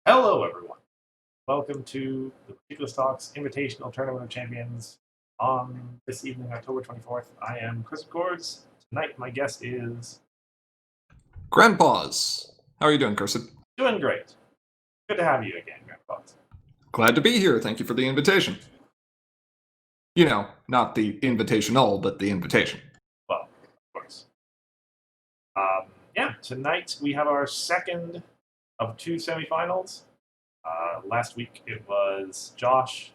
Hello, everyone. Welcome to the Meticulous Talks Invitational Tournament of Champions on this evening, October 24th. I am cursedchords. Tonight, my guest is Grandpaws. How are you doing, Cursed? doing great. Good to have you again, Grandpaws. Glad to be here. Thank you for the invitation. You know, not the invitational, but the invitation. Well, of course. Tonight we have our second of two semifinals. Last week it was Josh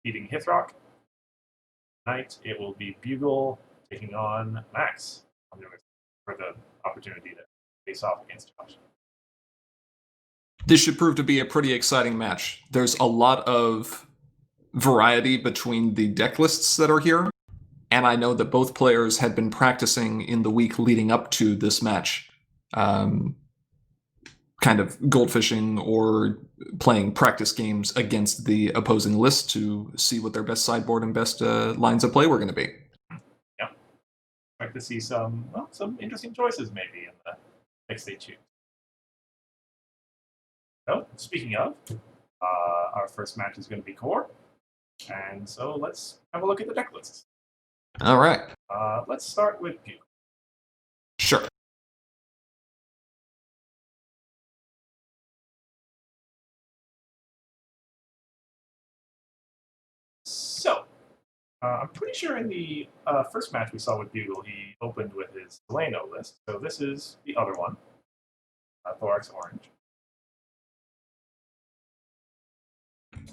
beating Hithrock. Tonight it will be Bugle taking on Max for the opportunity to face off against Josh. This should prove to be a pretty exciting match. There's a lot of variety between the deck lists that are here, and I know that both players had been practicing in the week leading up to this match, kind of goldfishing or playing practice games against the opposing list to see what their best sideboard and best lines of play were going to be. Yeah, expect to see some interesting choices maybe in the picks they choose. So, speaking of, our first match is going to be core, and so let's have a look at the deck lists. All right. Let's start with Bugle. Sure. So, I'm pretty sure in the first match we saw with Bugle, he opened with his Delano list. So this is the other one, Thorax Orange.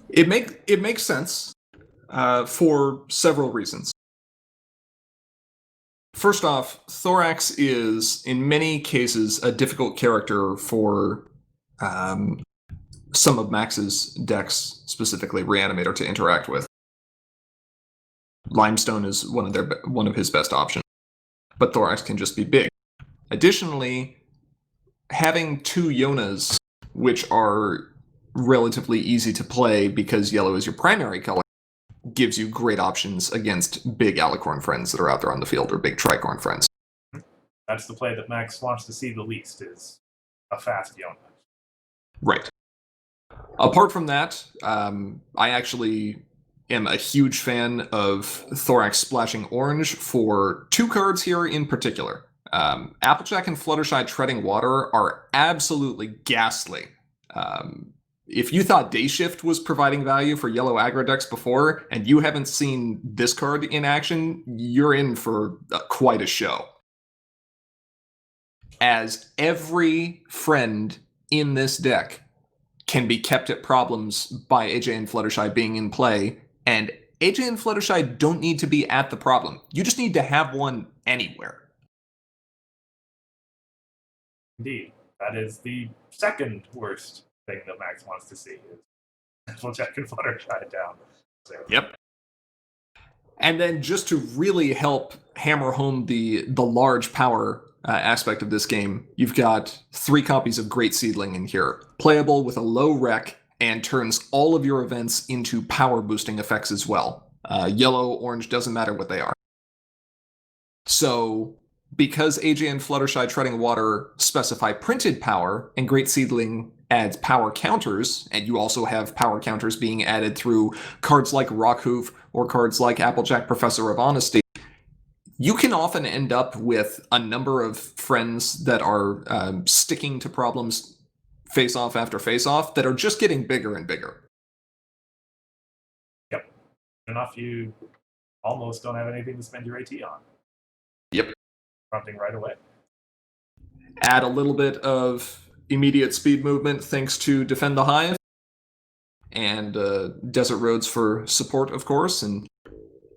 It makes sense for several reasons. First off, Thorax is, in many cases, a difficult character for some of Max's decks, specifically Reanimator, to interact with. Limestone is one of his best options, but Thorax can just be big. Additionally, having two Yonas, which are relatively easy to play because yellow is your primary color, gives you great options against big Alicorn friends that are out there on the field, or big Tricorn friends. That's the play that Max wants to see the least, is a fast Yona. Right. Apart from that, I actually am a huge fan of Thorax splashing orange for two cards here in particular. Applejack and Fluttershy Treading Water are absolutely ghastly. If you thought Day Shift was providing value for yellow aggro decks before, and you haven't seen this card in action, you're in for quite a show. As every friend in this deck can be kept at problems by AJ and Fluttershy being in play, and AJ and Fluttershy don't need to be at the problem. You just need to have one anywhere. Indeed. That is the second worst thing that Max wants to see, is Applejack and Fluttershy down. So. Yep. And then just to really help hammer home the large power aspect of this game, you've got 3 copies of Great Seedling in here, playable with a low rec, and turns all of your events into power boosting effects as well. Yellow, orange, doesn't matter what they are. So, because AJ and Fluttershy Treading Water specify printed power, and Great Seedling adds power counters, and you also have power counters being added through cards like Rockhoof or cards like Applejack Professor of Honesty, you can often end up with a number of friends that are sticking to problems face-off after face-off that are just getting bigger and bigger. Yep. Enough you almost don't have anything to spend your AT on. Yep. Prompting right away. Add a little bit of immediate speed movement thanks to Defend the Hive, and Desert Roads for support, of course, and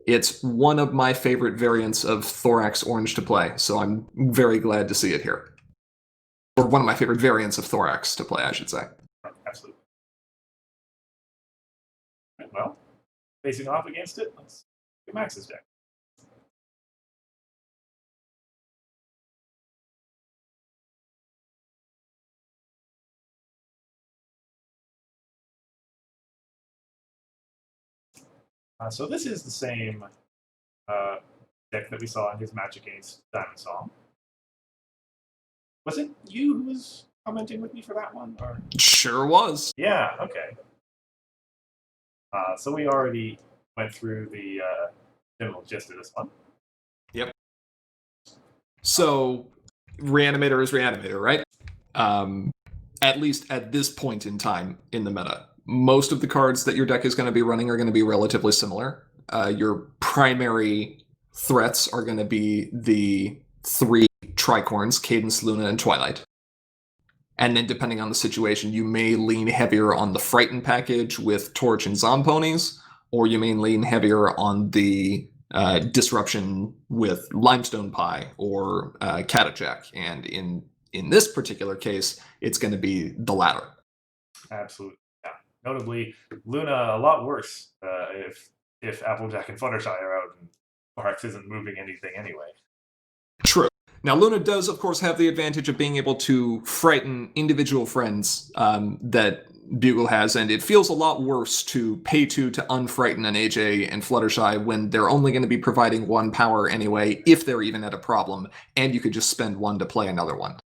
it's one of my favorite variants of Thorax Orange to play, so I'm very glad to see it here. Or one of my favorite variants of Thorax to play, I should say. Absolutely. Well, facing off against it, let's get Max's deck. So this is the same deck that we saw in his match against Diamond Song. Was it you who was commenting with me for that one? Or Sure was. yeah, okay. So we already went through the general gist of this one. Yep. So, Reanimator is Reanimator, right? At least at this point in time in the meta. Most of the cards that your deck is going to be running are going to be relatively similar. Your primary threats are going to be the 3 Tricorns, Cadence, Luna, and Twilight. And then depending on the situation, you may lean heavier on the Frighten package with Torch and Zombonies, or you may lean heavier on the Disruption with Limestone Pie or Catajack. And in this particular case, it's going to be the latter. Absolutely, yeah. Notably, Luna a lot worse if Applejack and Fluttershy are out and Barks isn't moving anything anyway. True. Now, Luna does, of course, have the advantage of being able to frighten individual friends that Bugle has, and it feels a lot worse to pay 2 to unfrighten an AJ and Fluttershy when they're only going to be providing 1 power anyway, if they're even at a problem, and you could just spend 1 to play another one.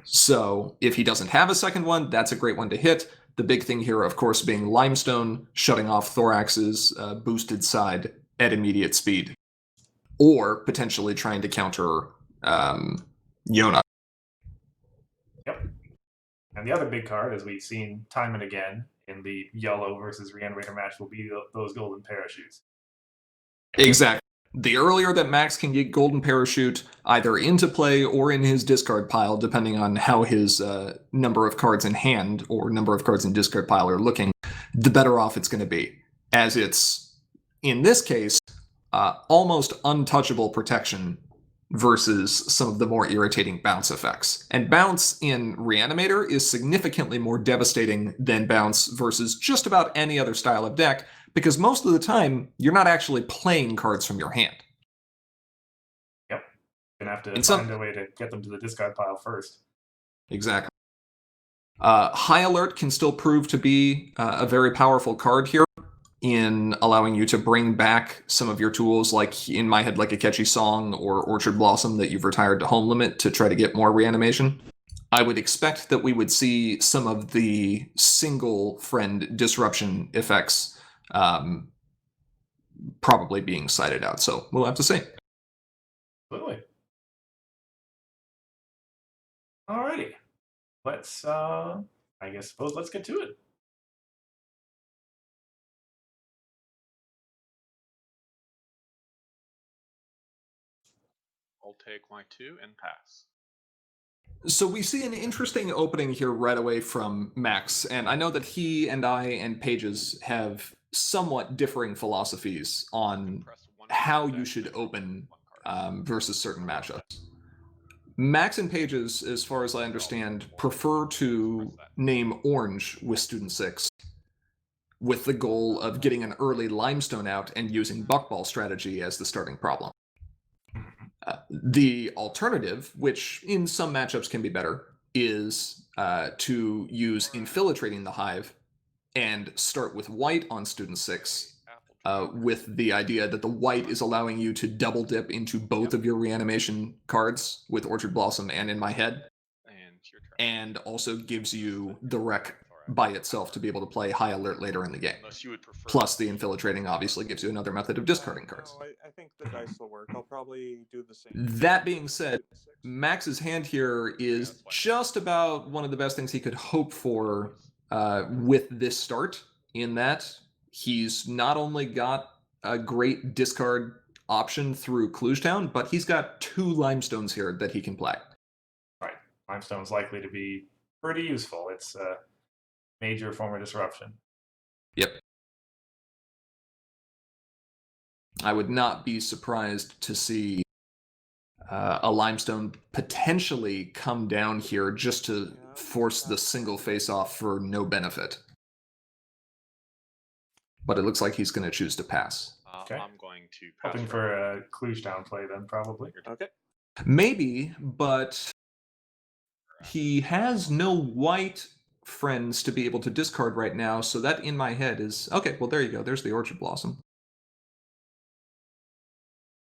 So, if he doesn't have a second one, that's a great one to hit. The big thing here, of course, being Limestone, shutting off Thorax's boosted side at immediate speed. Or potentially trying to counter Yona. Yep. And the other big card, as we've seen time and again in the Yellow versus Reanimator match, will be those golden parachutes. Exactly. The earlier that Max can get Golden Parachute either into play or in his discard pile, depending on how his number of cards in hand or number of cards in discard pile are looking, the better off it's going to be. As it's, in this case, almost untouchable protection versus some of the more irritating bounce effects. And bounce in Reanimator is significantly more devastating than bounce versus just about any other style of deck, because most of the time, you're not actually playing cards from your hand. Yep. You're going to have to find a way to get them to the discard pile first. Exactly. High Alert can still prove to be a very powerful card here in allowing you to bring back some of your tools, like in my head, like a Catchy Song or Orchard Blossom that you've retired to Home Limit to try to get more reanimation. I would expect that we would see some of the single friend disruption effects probably being cited out, so we'll have to see. Absolutely. Alrighty. Let's, suppose let's get to it. I'll take my 2 and pass. So we see an interesting opening here right away from Max, and I know that he and I and Pages have somewhat differing philosophies on how you should open versus certain matchups. Max and Pages, as far as I understand, prefer to name Orange with Student 6 with the goal of getting an early Limestone out and using Buckball strategy as the starting problem. The alternative, which in some matchups can be better, is to use Infiltrating the Hive and start with White on Student 6, with the idea that the White is allowing you to double dip into both of your reanimation cards with Orchard Blossom and In My Head, and also gives you the Wreck by itself to be able to play High Alert later in the game. Plus, the Infiltrating obviously gives you another method of discarding cards. No, I think the dice will work. I'll probably do the same. That being said, Max's hand here is just about one of the best things he could hope for with this start, in that he's not only got a great discard option through Klugetown, but he's got 2 Limestones here that he can play. Right. Limestone's likely to be pretty useful. It's a major form of disruption. Yep. I would not be surprised to see a Limestone potentially come down here just to force the single face-off for no benefit. But it looks like he's going to choose to pass. Okay. I'm going to pass. Hoping for a Klugetown play then, probably. Okay. Maybe, but he has no white friends to be able to discard right now, so that In My Head is... Okay, well, there you go. There's the Orchard Blossom.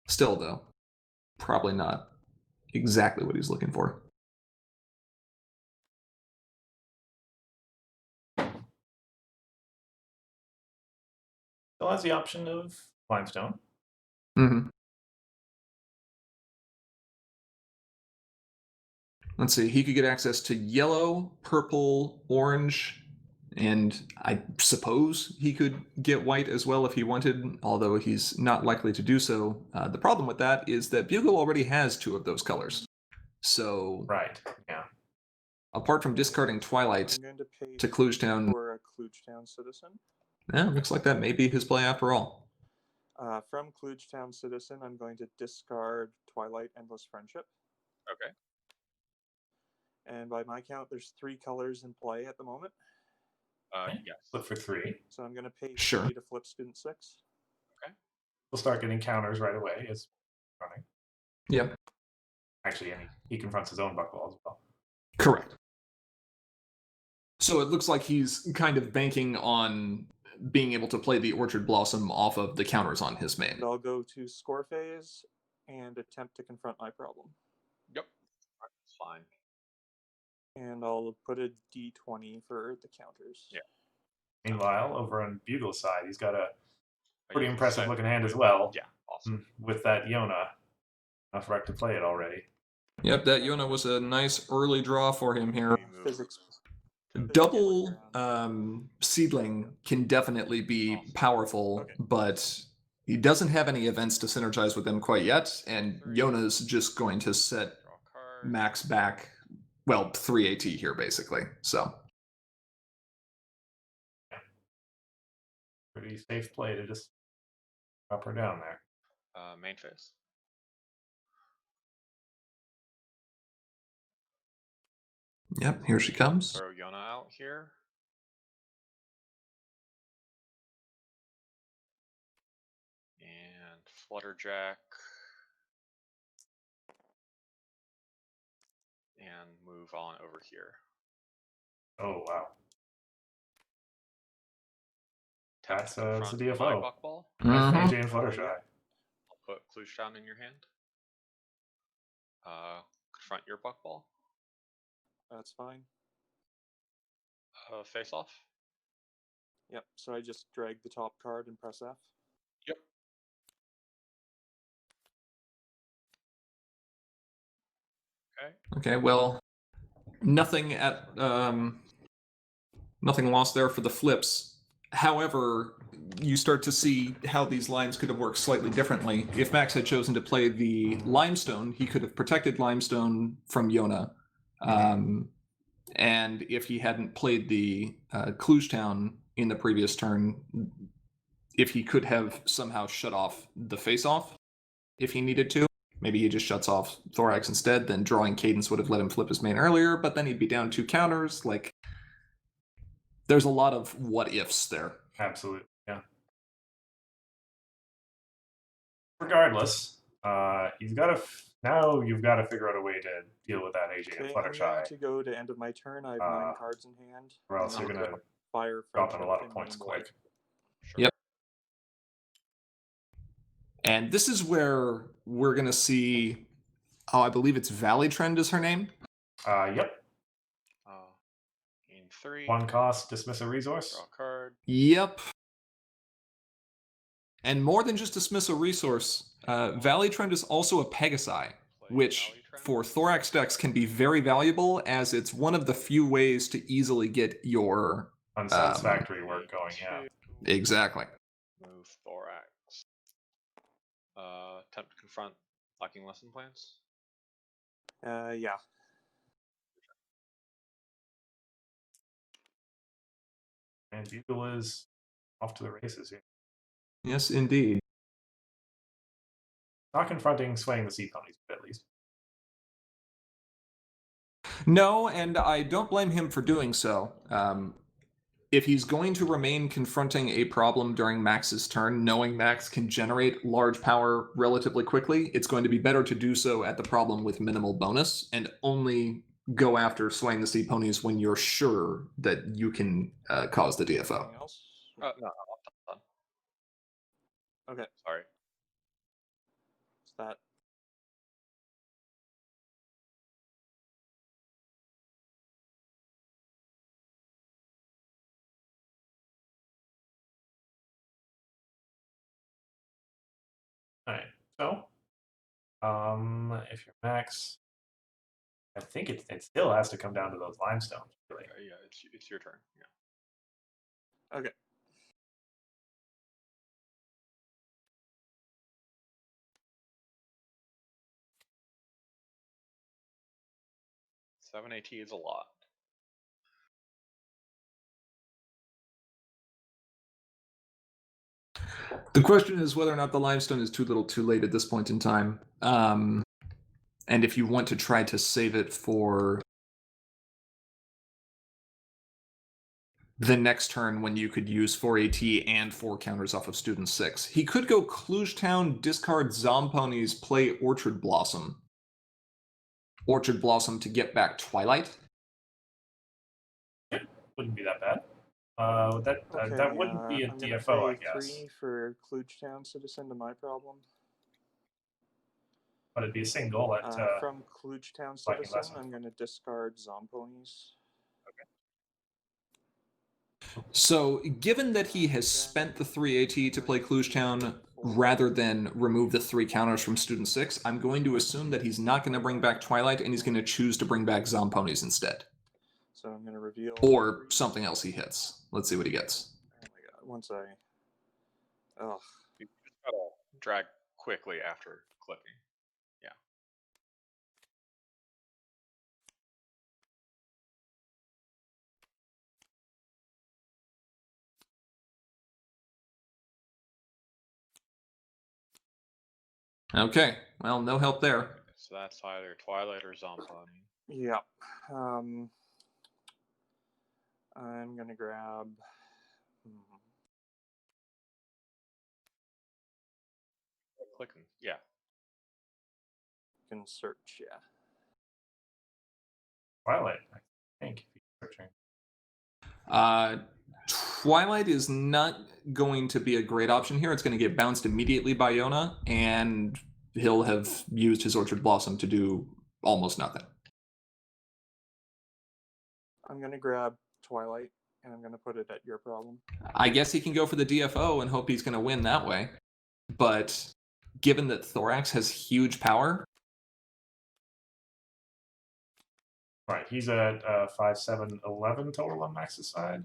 Still, though, probably not exactly what he's looking for. Still has the option of limestone. Mm-hmm. Let's see. He could get access to yellow, purple, orange, and I suppose he could get white as well if he wanted, although he's not likely to do so. The problem with that is that Bugle already has 2 of those colors. So, Right. Yeah. apart from discarding Twilight I'm going to pay to Klugetown, for a Klugetown citizen. looks like that may be his play after all. From Klugetown Citizen, I'm going to discard Twilight Endless Friendship. Okay. And by my count, there's 3 colors in play at the moment. Yes. Flip for 3. So I'm going to pay Sure. 3 to flip Student 6. We'll start getting counters right away as running. Yep. Actually, and he confronts his own buckball as well. Correct. So it looks like he's kind of banking on being able to play the Orchard Blossom off of the counters on his main. And I'll go to score phase and attempt to confront my problem. Yep. That's fine. And I'll put a d20 for the counters. Yeah. Meanwhile, over on Bugle's side, he's got a But pretty you impressive said- looking hand as well. Yeah. Awesome. With that Yona. Enough rec to play it already. Yep, that Yona was a nice early draw for him here. We move. Physics. Double Seedling can definitely be Awesome. powerful, Okay. but he doesn't have any events to synergize with them quite yet, and Yona's just going to set Draw a card. Max back, well, 3 AT here, basically. So, Pretty safe play to just up or down there. Main phase. yep, here she comes. Throw Yona out here. And Flutterjack. And move on over here. Oh, wow. Tap That's, to that's confront the my DFO. Buckball. Mhm. AJ and Fluttershy. I'll put Klugetown in your hand. Confront your Buckball. That's fine. Face off. Yep, so I just drag the top card and press F. Yep. Okay. Okay, well, nothing lost there for the flips. However, you start to see how these lines could have worked slightly differently. If Max had chosen to play the Limestone, he could have protected Limestone from Yona. And if he hadn't played the Klugetown in the previous turn, if he could have somehow shut off the face-off, if he needed to, maybe he just shuts off Thorax instead, then drawing Cadence would have let him flip his main earlier, but then he'd be down 2 counters. Like, there's a lot of what-ifs there. Absolutely, yeah. Regardless, he's got to... Now you've got to figure out a way to deal with that AJ and Okay, I'm Fluttershy. going to go to end of my turn. I have 9 cards in hand. Or else and you're I'll going to fire drop in a lot Friendship of points and white. quick. Sure. Yep. And this is where we're going to see, I believe it's Valley Trend is her name. Yep. Gain 3. 1 cost, dismiss a resource. Draw a card. Yep. And more than just dismiss a resource, Valley Trend is also a Pegasi, which for Thorax decks can be very valuable, as it's one of the few ways to easily get your Unsatisfactory work going, yeah. Exactly. Move Thorax. Attempt to confront lacking lesson plans. Yeah. And Bugle is off to the races here. Yes, indeed. Not confronting swaying the sea ponies, at least. No, and I don't blame him for doing so. If he's going to remain confronting a problem during Max's turn, knowing Max can generate large power relatively quickly, it's going to be better to do so at the problem with minimal bonus, and only go after swaying the sea ponies when you're sure that you can cause the DFO. Anything else? No, I'm done. Okay, Sorry. is that So, if you're Max, I think it still has to come down to those limestones. Really. Yeah, it's your turn. Yeah. Okay. Seven AT is a lot. The question is whether or not the limestone is too little too late at this point in time. And if you want to try to save it for the next turn when you could use 4 AT and 4 counters off of Student 6. He could go Klugetown, discard Zomponies, play Orchard Blossom. Orchard Blossom to get back Twilight. Wouldn't be that bad. That wouldn't be a I'm DFO, I pay guess. 3 for Klugetown Citizen to my problem. But it'd be a single at from Klugetown Viking Citizen, Lesson. I'm going to discard Zomponies. So, given that he has spent the 3 AT to play Klugetown rather than remove the 3 counters from Student 6, I'm going to assume that he's not going to bring back Twilight and he's going to choose to bring back Zomponies instead. So I'm going to reveal... Or something else he hits. Let's see what he gets. Oh my god, once I... Ugh. You just gotta drag quickly after clicking. Yeah. Okay, well, no help there. So that's either Twilight or Zomponi. Yeah. I'm going to grab... Clicking. Yeah. Can search, yeah. Twilight, I think, if you're searching. Twilight is not going to be a great option here. It's going to get bounced immediately by Yona, and he'll have used his Orchard Blossom to do almost nothing. I'm going to grab Twilight, and I'm going to put it at your problem. I guess he can go for the DFO and hope he's going to win that way. But given that Thorax has huge power... Right, he's at 5, 7, 11 total on Max's side.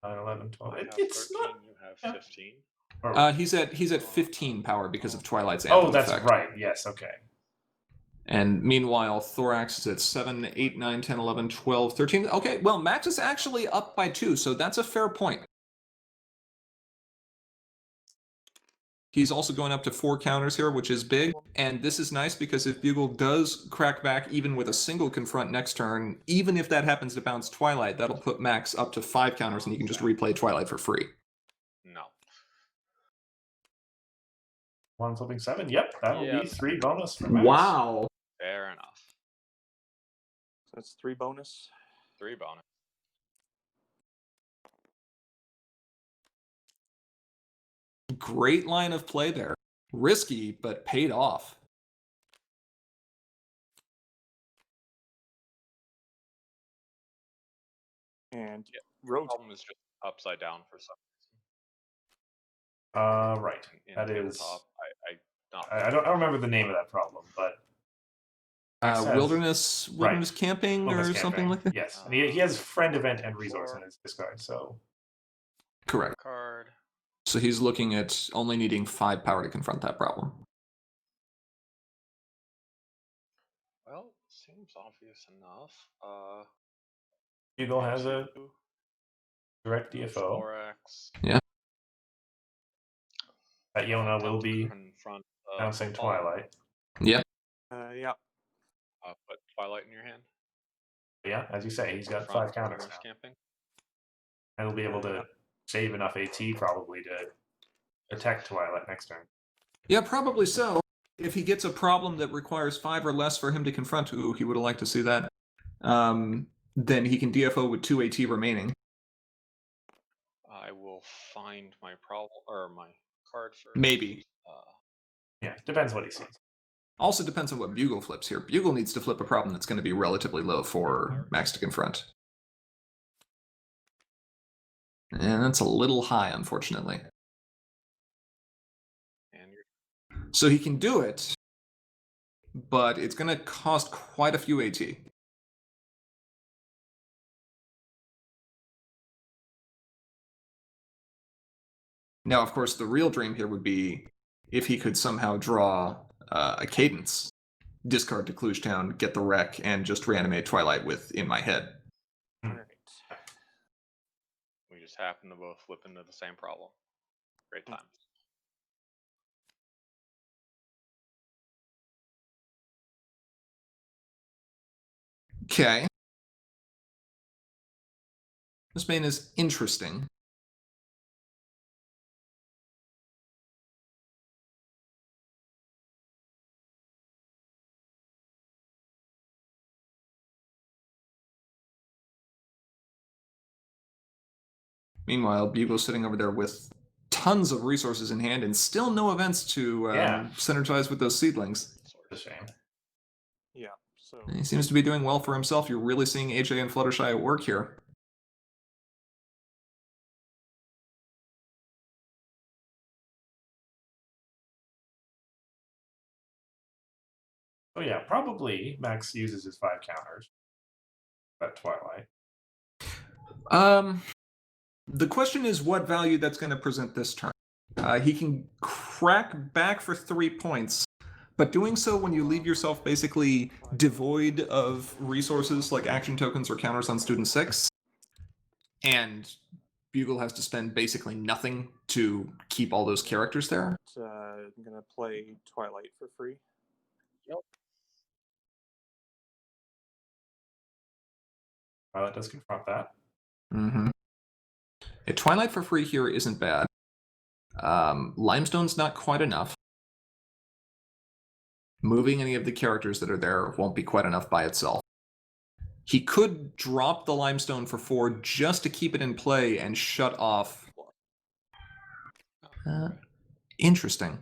9, 11, 12. I have It's 13, not... you have 15. He's at 15 power because of Twilight's Oh, ample that's effect. right. Yes, okay. And meanwhile, Thorax is at 7, 8, 9, 10, 11, 12, 13. Okay, well, Max is actually up by 2, so that's a fair point. He's also going up to 4 counters here, which is big. And this is nice because if Bugle does crack back even with a single confront next turn, even if that happens to bounce Twilight, that'll put Max up to 5 counters and he can just replay Twilight for free. No. 1 flipping 7. Yep, that'll Yeah. be 3 bonus for Max. Wow. Fair enough. So that's 3 bonus. 3 bonus. Great line of play there. Risky, but paid off. And The rotate. problem is just upside down for some Right. reason. In That is... tabletop, I don't remember the name of that problem, but... says- Wilderness camping Wilderness or something camping. like that? Yes, and he has friend event and resource in his discard, so... Correct. card. So he's looking at only needing 5 power to confront that problem. Well, seems obvious enough. Bugle has a two, direct DFO. Thorax. That Yona will be confront bouncing Twilight. Yeah. Yeah. Put Twilight in your hand. Yeah, as you say, he's got Confront 5 counters Wilderness now. Camping. And he'll be able to save enough AT probably to protect Twilight next turn. Yeah, probably so. If he gets a problem that requires 5 or less for him to confront, ooh, he would have liked to see that, then he can DFO with 2 AT remaining. I will find my problem or my card first. Maybe. Yeah, depends what he sees. Also depends on what Bugle flips here. Bugle needs to flip a problem that's going to be relatively low for Max to confront. And that's a little high, unfortunately. And So he can do it, but it's going to cost quite a few AT. Now, of course, the real dream here would be if he could somehow draw a cadence, discard to Kluge Town, get the wreck, and just reanimate Twilight with In My Head. All right. We just happen to both flip into the same problem. Great times. Okay. This main is interesting. Meanwhile, Bugle's sitting over there with tons of resources in hand and still no events to synergize with those seedlings. It's a shame. Yeah. So He seems to be doing well for himself. You're really seeing AJ and Fluttershy at work here. Oh yeah, probably Max uses his 5 counters. At Twilight. The question is what value that's going to present this turn. He can crack back for 3 points, but doing so when you leave yourself basically devoid of resources like action tokens or counters on Student 6, and Bugle has to spend basically nothing to keep all those characters there. I'm gonna play Twilight for free. Twilight does confront that. Mm-hmm. A Twilight for free here isn't bad. Limestone's not quite enough. Moving any of the characters that are there won't be quite enough by itself. He could drop the Limestone for 4 just to keep it in play and shut off. Interesting.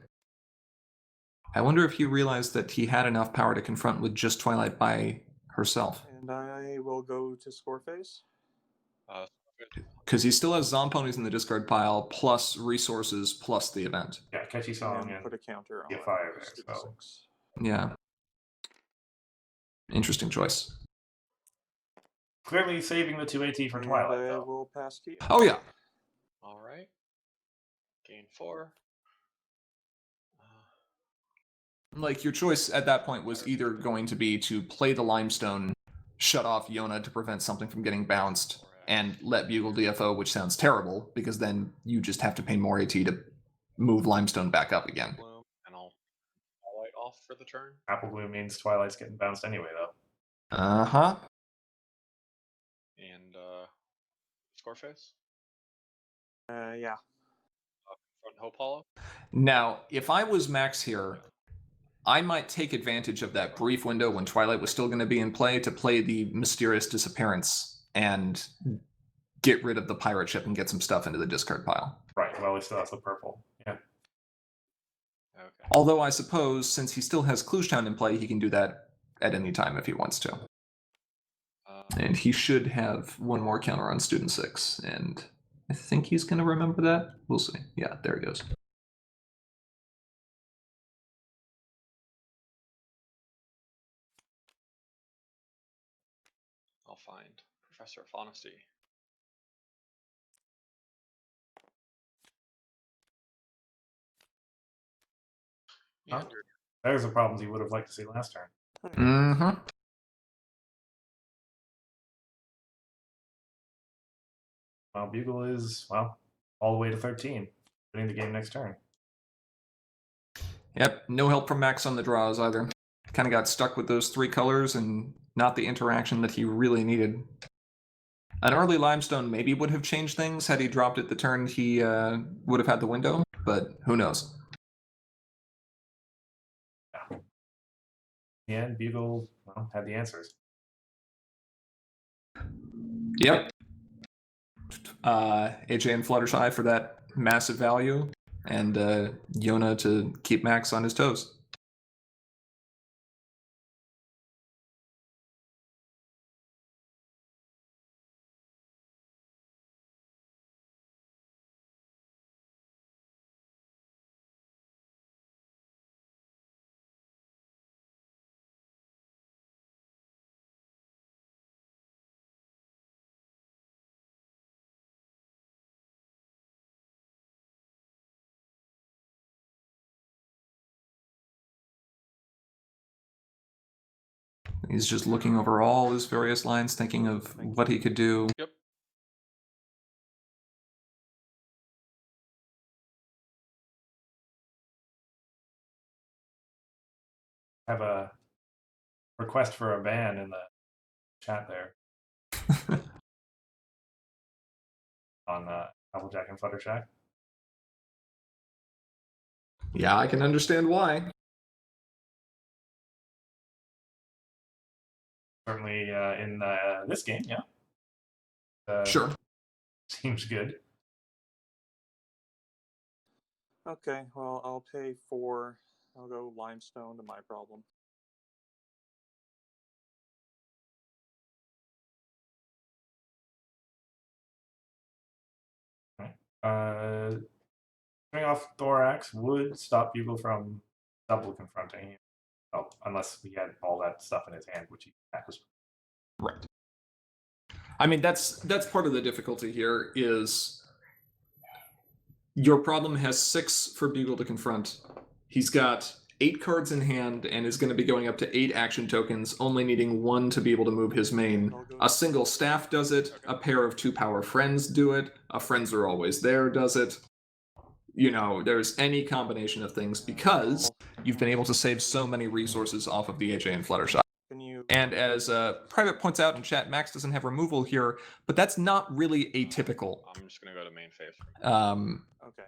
I wonder if he realized that he had enough power to confront with just Twilight by herself. And I will go to score phase. Because he still has Zomponies in the discard pile, plus resources, plus the event. Yeah, Catchy Song and put a counter on fire there, Student so. 6. Yeah. Interesting choice. Clearly saving the 2 AT for Twilight, I though. will pass to you. Oh, yeah. All right. Gain 4. Like, your choice at that point was either going to be to play the Limestone, shut off Yona to prevent something from getting bounced, and let Bugle DFO, which sounds terrible, because then you just have to pay more AT to move Limestone back up again. Bloom, and I'll Twilight off for the turn. Apple Bloom means Twilight's getting bounced anyway, though. Uh-huh. And score phase. Yeah. Front Hope Hollow. Now, if I was Max here, I might take advantage of that brief window when Twilight was still going to be in play to play the Mysterious Disappearance and get rid of the pirate ship and get some stuff into the discard pile. Right, well, he still has the purple. Yeah. Okay. Although I suppose, since he still has Kluge Town in play, he can do that at any time if he wants to. And he should have one more counter on Student 6, and I think he's going to remember that. We'll see. Yeah, there he goes. I'll find Professor of Honesty. Huh? And There's the problems he would have liked to see last turn. Mm-hmm. Well, Bugle is, well, all the way to 13, winning the game next turn. Yep, no help from Max on the draws either. Kind of got stuck with those 3 colors and not the interaction that he really needed. An early Limestone maybe would have changed things had he dropped it the turn he would have had the window, but who knows. Yeah, and Bugle, well, had the answers. Yep. AJ and Fluttershy for that massive value, and Yona to keep Max on his toes. He's just looking over all his various lines, thinking of what he could do. Yep. I have a request for a ban in the chat there on Applejack and Fluttershy. Yeah, I can understand why. Certainly in this game, yeah. Sure. Seems good. Okay, well, I'll pay 4. I'll go limestone to my problem. Turning off Thorax would stop Bugle from double confronting. Oh, unless he had all that stuff in his hand, which he has. Right. I mean, that's part of the difficulty here is your problem has 6 for Bugle to confront. He's got 8 cards in hand and is going to be going up to 8 action tokens, only needing 1 to be able to move his main. A single staff does it, a pair of 2-power friends do it, a friends are always there does it. You know, there's any combination of things because you've been able to save so many resources off of the AJ and Fluttershy. And as Private points out in chat, Max doesn't have removal here, but that's not really atypical. I'm just gonna go to main phase. Okay,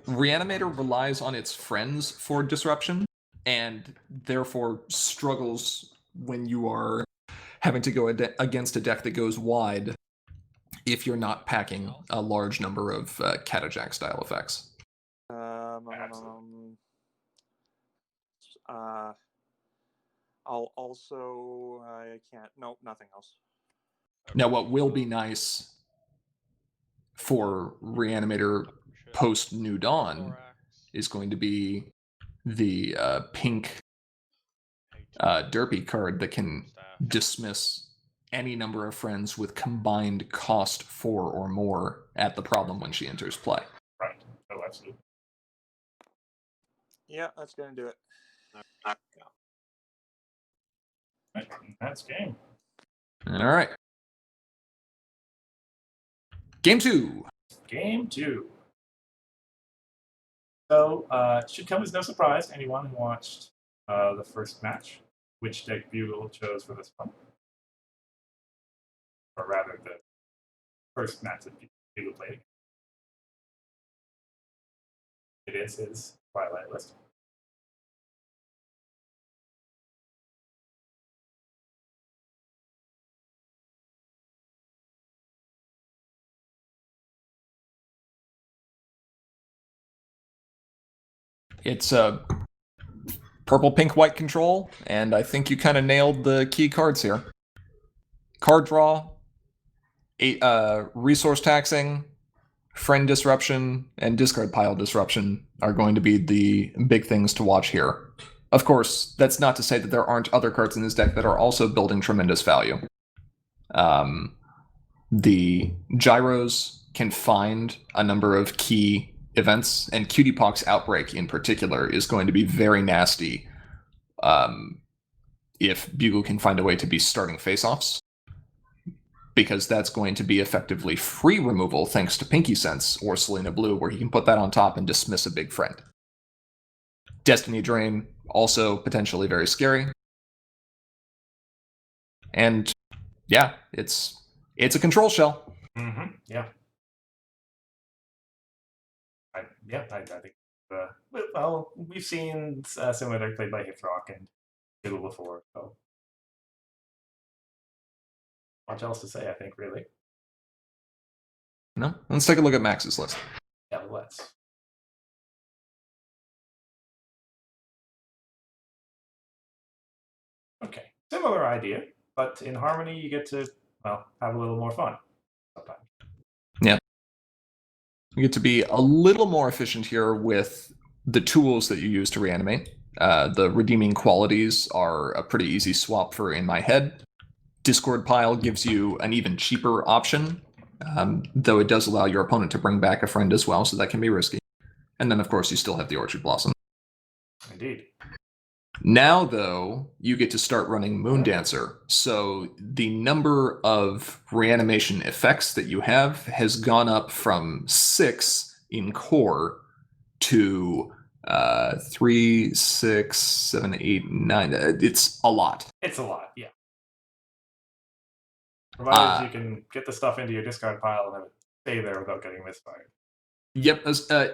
Reanimator relies on its friends for disruption, and therefore struggles when you are having to go against a deck that goes wide if you're not packing a large number of Catajack style effects. I'll also... I can't... Nope, nothing else. Now, what will be nice for Reanimator post New Dawn is going to be the pink Derpy card that can dismiss any number of friends with combined cost 4 or more at the problem when she enters play. Right. Oh, absolutely. Yeah, that's going to do it. Right. That's game. All right. Game 2. Game 2. So, it should come as no surprise to anyone who watched the first match, which deck Bugle chose for this one. Or rather, the first match that Bugle played. It is his Twilight list. It's a purple, pink, white control, and I think you kind of nailed the key cards here. Card draw, resource taxing, friend disruption, and discard pile disruption are going to be the big things to watch here. Of course, that's not to say that there aren't other cards in this deck that are also building tremendous value. The gyros can find a number of key events, and Cutie Pox Outbreak in particular is going to be very nasty if Bugle can find a way to be starting face-offs, because that's going to be effectively free removal thanks to Pinky Sense or Selena Blue, where he can put that on top and dismiss a big friend. Destiny Drain, also potentially very scary. And yeah, it's a control shell. Mm-hmm. Yeah. I think. Well, we've seen similar deck played by Hithrock and Bugle before, so much else to say, I think, really. No, let's take a look at Max's list. Yeah, let's. Okay, similar idea, but in Harmony you get to, well, have a little more fun sometimes. Yeah. You get to be a little more efficient here with the tools that you use to reanimate. The redeeming qualities are a pretty easy swap for In My Head. Discord Pile gives you an even cheaper option, though it does allow your opponent to bring back a friend as well, so that can be risky. And then, of course, you still have the Orchard Blossom. Indeed. Now, though, you get to start running Moon Dancer. So the number of reanimation effects that you have has gone up from 6 in core to 3, 6, 7, 8, 9. It's a lot. It's a lot, yeah. Provided you can get the stuff into your discard pile and have it stay there without getting misfired. Yep,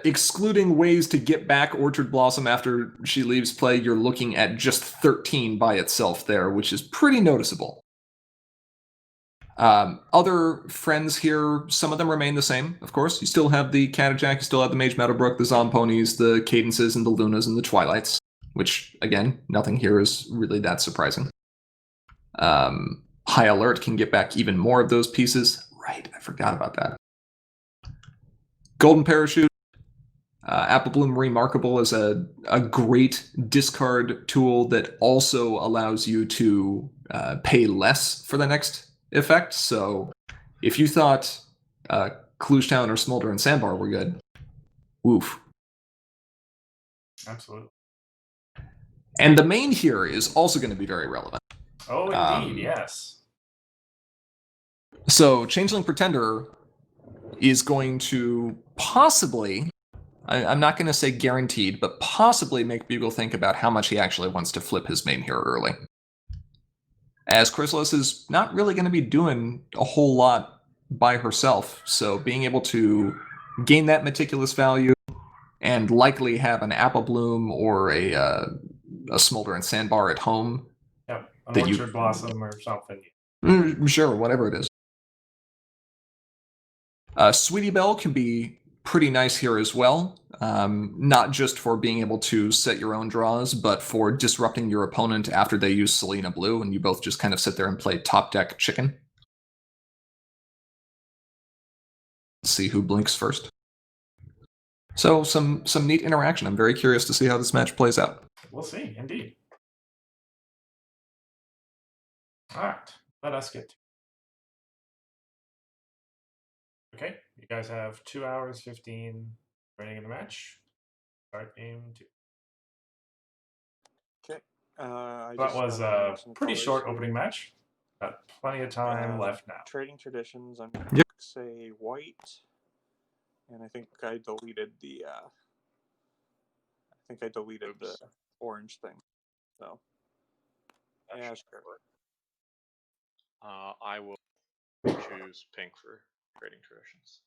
excluding ways to get back Orchard Blossom after she leaves play, you're looking at just 13 by itself there, which is pretty noticeable. Other friends here, some of them remain the same, of course. You still have the Catajack, you still have the Mage Meadowbrook, the Zomponies, the Cadences, and the Lunas, and the Twilights, which, again, nothing here is really that surprising. High Alert can get back even more of those pieces. Right, I forgot about that. Golden Parachute, Apple Bloom Remarkable is a great discard tool that also allows you to pay less for the next effect. So if you thought Klugetown or Smolder and Sandbar were good, oof. Absolutely. And the main here is also going to be very relevant. Oh, indeed, yes. So Changeling Pretender is going to possibly, I'm not going to say guaranteed, but possibly make Bugle think about how much he actually wants to flip his main here early. As Chrysalis is not really going to be doing a whole lot by herself, so being able to gain that Meticulous value and likely have an Apple Bloom or a Smolder and Sandbar at home. Yep, an Orchard Blossom or something. Sure, whatever it is. Sweetie Belle can be pretty nice here as well, not just for being able to set your own draws, but for disrupting your opponent after they use Selena Blue, and you both just kind of sit there and play top deck chicken. Let's see who blinks first. So some neat interaction. I'm very curious to see how this match plays out. We'll see, indeed. All right, let us get to Okay, you guys have 2 hours 15 remaining in the match. Start game 2. Okay. That was a pretty short opening match. Got plenty of time left now. Trading traditions. I'm going Yep. to say white, and I think I deleted the. The orange thing. So. Yeah, sure. I will choose pink for trading traditions.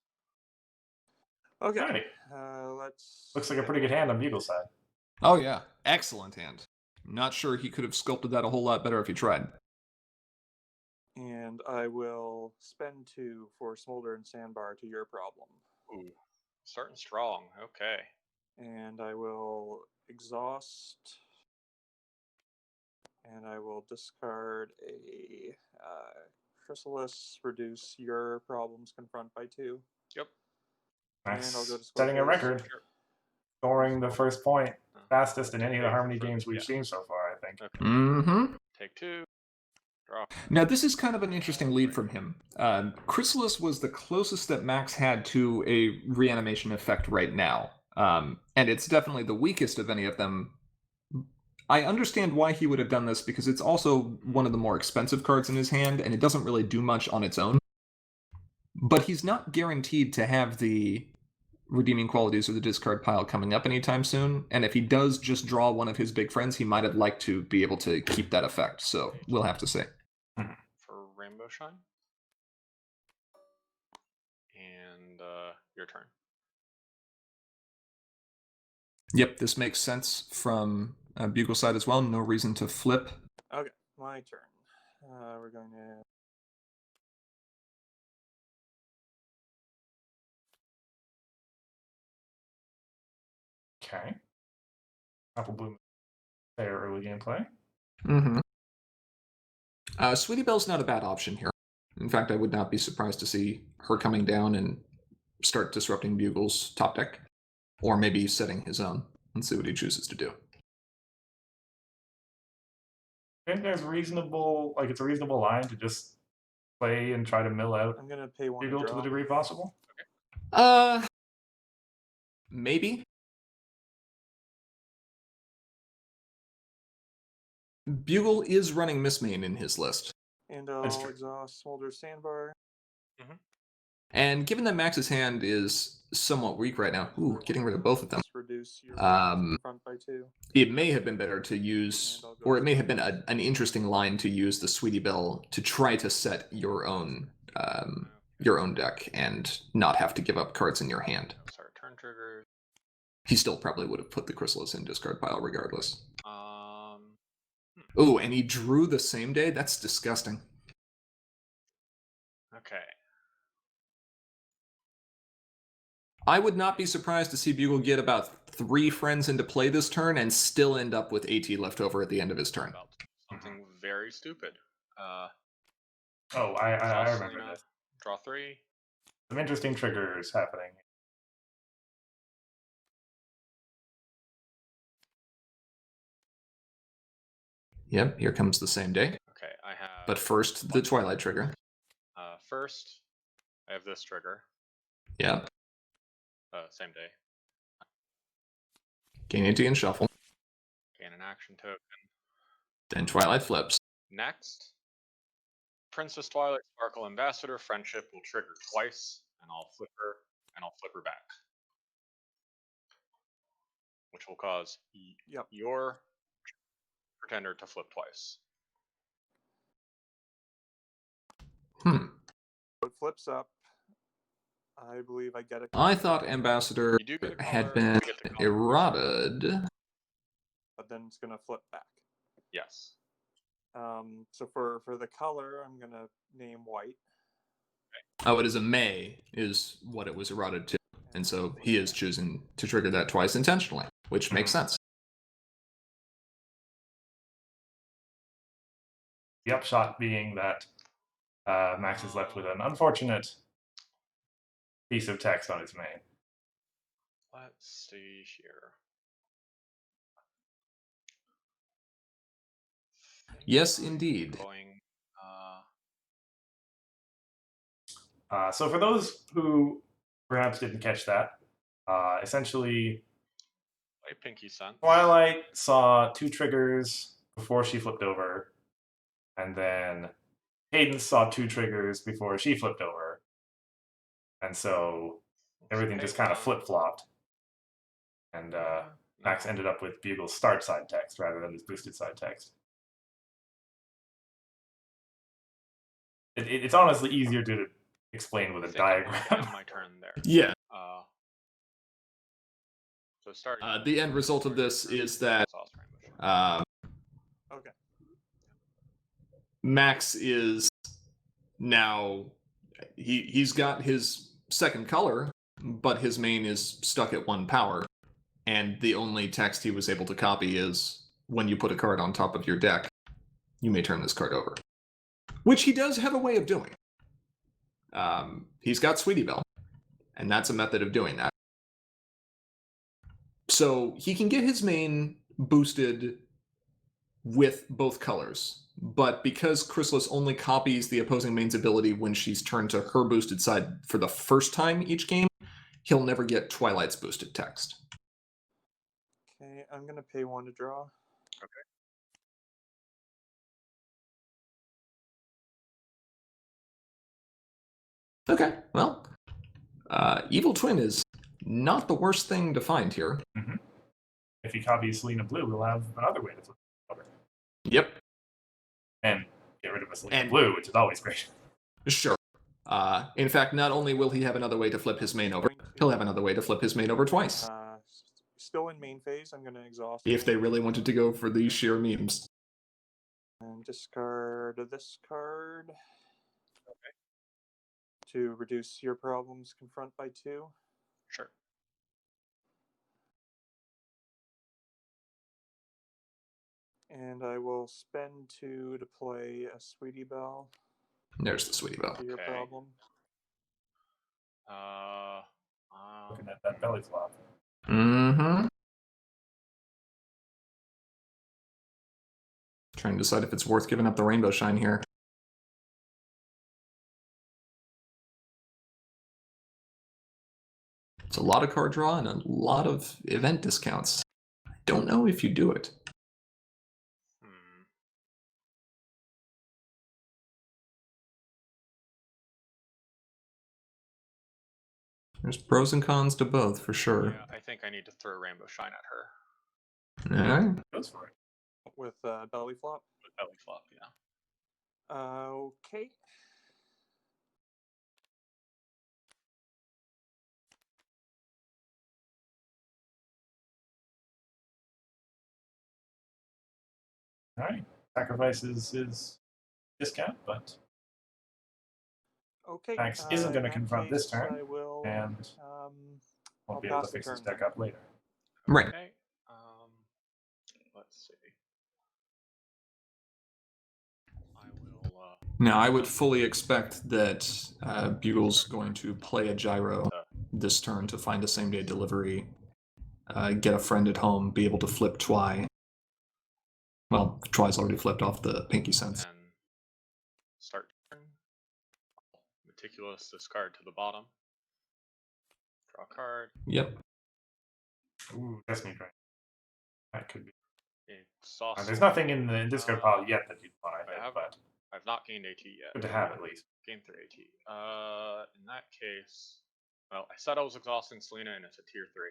Okay. Alrighty. Let's. Looks like a pretty good hand on Bugle's side. Oh yeah, excellent hand. Not sure he could have sculpted that a whole lot better if he tried. And I will spend 2 for Smolder and Sandbar to your problem. Ooh, starting strong. Okay. And I will exhaust. And I will discard a Chrysalis, reduce your problems confront by 2. Yep. Nice. And I'll go to Setting a Scorpius. record. Scoring the first point. Fastest in any of the Harmony games we've seen so far, I think. Okay. Mm-hmm. Take 2. Draw. Now, this is kind of an interesting lead from him. Chrysalis was the closest that Max had to a reanimation effect right now. And it's definitely the weakest of any of them. I understand why he would have done this, because it's also one of the more expensive cards in his hand, and it doesn't really do much on its own. But he's not guaranteed to have the redeeming qualities or the discard pile coming up anytime soon, and if he does just draw one of his big friends, he might have liked to be able to keep that effect, so we'll have to see. For Rainbow Shine. And your turn. Yep, this makes sense from Bugle side as well. No reason to flip. Okay, my turn. We're going to. Okay. Apple Bloom there early gameplay. Mm-hmm. Sweetie Belle's not a bad option here. In fact, I would not be surprised to see her coming down and start disrupting Bugle's top deck. Or maybe setting his own and see what he chooses to do. I think there's reasonable, it's a reasonable line to just play and try to mill out I'm going to pay 1 Bugle to the degree possible. Maybe. Bugle is running Miss Main in his list. And That's I'll true. exhaust Smolder Sandbar. And given that Max's hand is somewhat weak right now, ooh, getting rid of both of them, Just reduce your problems confront by 2. it may have been better to use, or it may have been an interesting line to use the Sweetie Belle to try to set your own deck and not have to give up cards in your hand. Sorry, turn triggers. He still probably would have put the Chrysalis in discard pile regardless. Hmm. Oh, and he drew the same day? That's disgusting. Okay. I would not be surprised to see Bugle get about 3 friends into play this turn and still end up with AT left over at the end of his turn. About something very stupid. I Draw remember Selena, this. draw 3. Some interesting triggers happening. Yep, here comes the same day. Okay, I have. But first, the Twilight trigger. First, I have this trigger. Yep. Same day. Gain AT and shuffle. Gain an action token. Then Twilight flips. Next, Princess Twilight Sparkle Ambassador Friendship will trigger twice, and I'll flip her back. Which will cause your pretender to flip twice. It flips up. I believe I get a. I thought Ambassador You do get a had color, been you get the color. eroded. But then it's gonna flip back. Yes. So for the color, I'm gonna name white. Oh, it is a May, is what it was eroded to. And so he is choosing to trigger that twice intentionally, which makes sense. The upshot being that Max is left with an unfortunate piece of text on his main. Let's see here. Yes, indeed. So for those who perhaps didn't catch that, essentially, Pinky Sun. Twilight saw 2 triggers before she flipped over, and then Cadence saw 2 triggers before she flipped over, and so everything just kind of flip-flopped, and Max ended up with Bugle's start side text rather than his boosted side text. It's honestly easier to explain with a diagram. My turn there. Yeah. So start. The end result of this is that Okay. Max is now he's got his second color, but his main is stuck at 1 power, and the only text he was able to copy is when you put a card on top of your deck, you may turn this card over, which he does have a way of doing. He's got Sweetie Belle, and that's a method of doing that. So he can get his main boosted with both colors, but because Chrysalis only copies the opposing main's ability when she's turned to her boosted side for the first time each game, he'll never get Twilight's boosted text. Okay, I'm going to pay 1 to draw. Okay, well, Evil Twin is not the worst thing to find here. Mm-hmm. If he copies Selena Blue, we'll have another way to flip over. Yep. And get rid of a Selena Blue, which is always great. Sure. In fact, not only will he have another way to flip his main over, he'll have another way to flip his main over twice. Still in main phase, I'm going to exhaust. If they really wanted to go for these sheer memes. And discard this card. To reduce your problems confront by 2. Sure. And I will spend 2 to play a Sweetie Belle. There's the Sweetie Belle. Your problem. Looking at that belly flop. Mm-hmm. Trying to decide if it's worth giving up the rainbow shine here. It's a lot of card draw and a lot of event discounts. I don't know if you do it. There's pros and cons to both, for sure. Yeah, I think I need to throw Rainbow Shine at her Alright. Goes for it. With belly flop. with belly flop. Yeah. Okay. All right. Sacrifices his discount, but Okay. Max isn't going to in that confront this case, turn, I will. and I'll won't be able to pass the fix his turn deck then. up later. Right. Okay. Let's see. I will. Now, I would fully expect that Bugle's going to play a gyro this turn to find a same-day delivery, get a friend at home, be able to flip Twy. Well, Twy's already flipped off the Pinky Sense. And start turn. Meticulous discard to the bottom. Draw a card. Yep. Ooh, Destiny Drain. That could be. Exhaust. There's nothing in the discard pile yet that you'd want to hit, but I've not gained AT yet. good to have at least. Gain 3 AT. In that case, well, I said I was exhausting Selena, and it's a tier 3.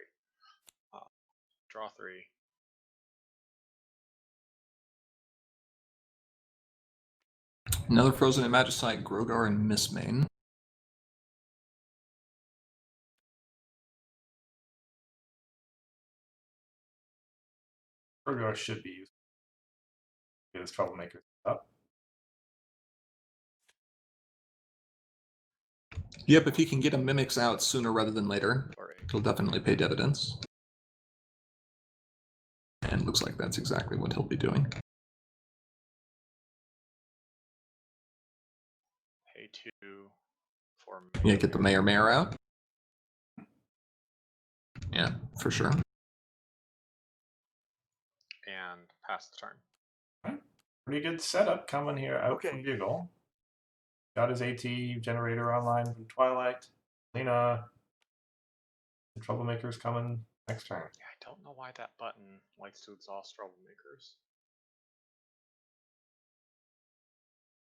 Draw 3. Another Frozen and Magicite, Grogar, and Mistmane. Grogar should be used. Get his troublemaker up. Yep, if he can get a Mimics out sooner rather than later, Or 8. he'll definitely pay dividends. And looks like that's exactly what he'll be doing. Pay 2 for Yeah, get the Mayor out. Yeah, for sure. and pass the turn. Pretty good setup coming here out Okay. from Bugle. Got his AT generator online from Twilight. Lena. The troublemaker's coming next turn. Yeah, I don't know why that button likes to exhaust troublemakers.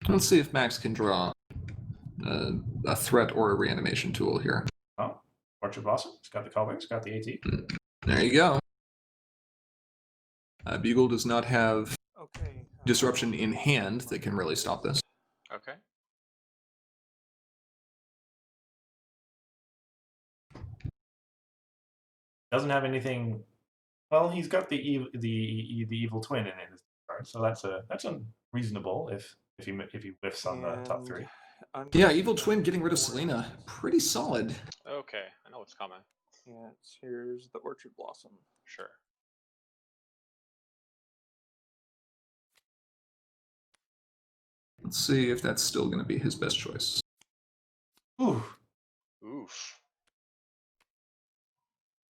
Let's see if Max can draw a threat or a reanimation tool here. Oh, Orchard Blossom. It's got the colors, got the AT. There you go. Bugle does not have Okay. disruption in hand that can really stop this. Okay. Doesn't have anything. Well, he's got the evil twin in his card, so that's unreasonable if he whiffs on the top 3. Yeah, Evil Twin getting rid of Selena. Pretty solid. Okay, I know what's coming. Yeah, here's the Orchard Blossom. Sure. Let's see if that's still going to be his best choice. Ooh, Oof.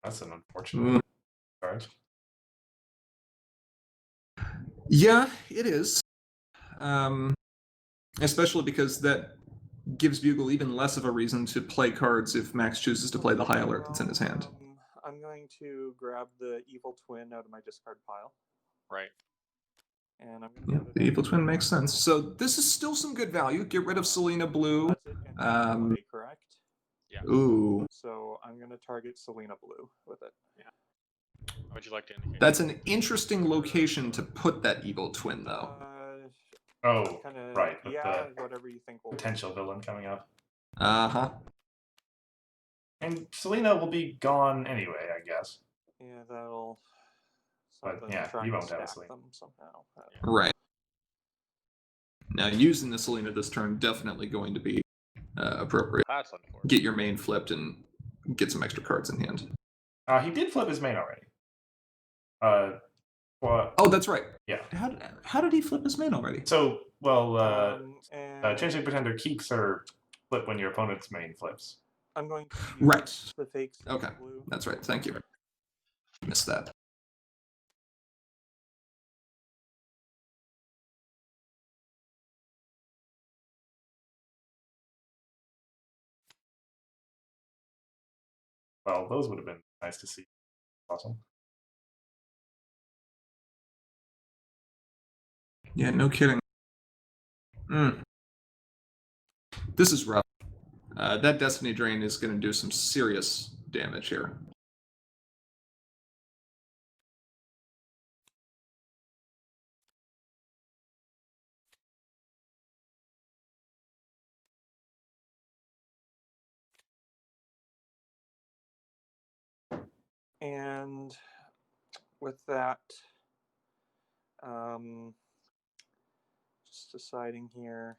that's an unfortunate card. Yeah, it is. Especially because that gives Bugle even less of a reason to play cards if Max chooses to play the high alert that's in his hand. I'm going to grab the Evil Twin out of my discard pile. Right. And I'm Yeah, the Evil Twin makes sense. So this is still some good value. Get rid of Selena Blue. That's it. And play, correct? Yeah. Ooh. So I'm going to target Selena Blue with it. Yeah. How would you like to indicate? That's an interesting location to put that Evil Twin, though. Oh, Kinda, right. With yeah, the whatever you think will potential villain coming up. Uh-huh. And Selena will be gone anyway, I guess. Yeah, that'll. But yeah, try you and won't have a stack Selena. them somehow. Right. Now, using the Selena this turn definitely going to be appropriate. That's unfortunate. Get your main flipped and get some extra cards in hand. He did flip his main already. Well, Oh, that's right. yeah. How did he flip his main already? So, well, And Changeling Pretender keeps her flip when your opponent's main flips. I'm going to use Right. the fake Okay. blue. That's right. Thank you. Missed that. Well, those would have been nice to see. Awesome. Yeah, no kidding. This is rough. That Destiny Drain is going to do some serious damage here. And with that, just deciding here.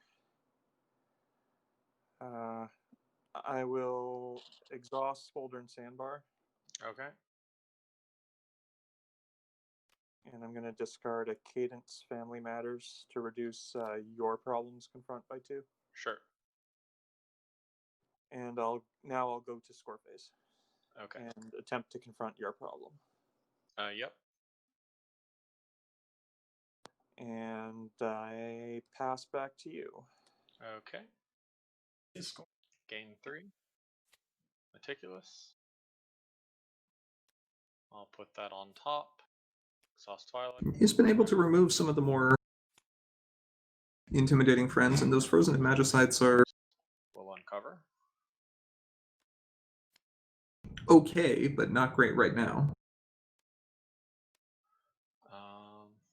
I will exhaust Smolder and Sandbar, Okay. and I'm going to discard a Cadence Family Matters to reduce your problems confront by 2. Sure. And I'll go to score phase Okay. and attempt to confront your problem. Yep. And I pass back to you. Okay. Gain 3. Meticulous. I'll put that on top. Exhaust Twilight. He's been able to remove some of the more intimidating friends, and those frozen magicites are We'll uncover. okay, but not great right now.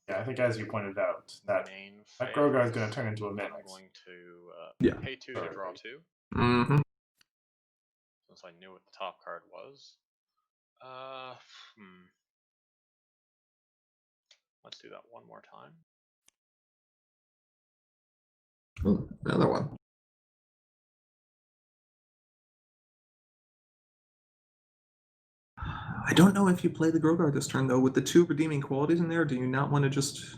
Yeah, I think as you pointed out, that main Grogar is phase, going to turn into a Mimic. I'm going to pay 2 to draw 2. Mm-hmm. Since I knew what the top card was. Let's do that one more time. Oh, another one. I don't know if you play the Grogar this turn, though. With the 2 redeeming qualities in there, do you not want to just...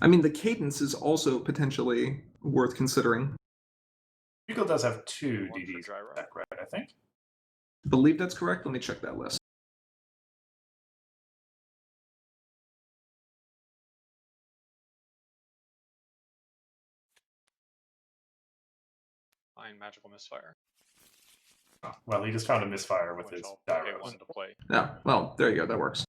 I mean, the Cadence is also potentially worth considering. Bugle does have 2 One for DDs Gyro. deck, right, I think? Believe that's correct? Let me check that list. Fine, Magical Misfire. Oh, well, he just found a misfire with Which his I'll pay gyros. 1 to play. Yeah, well, there you go. That works.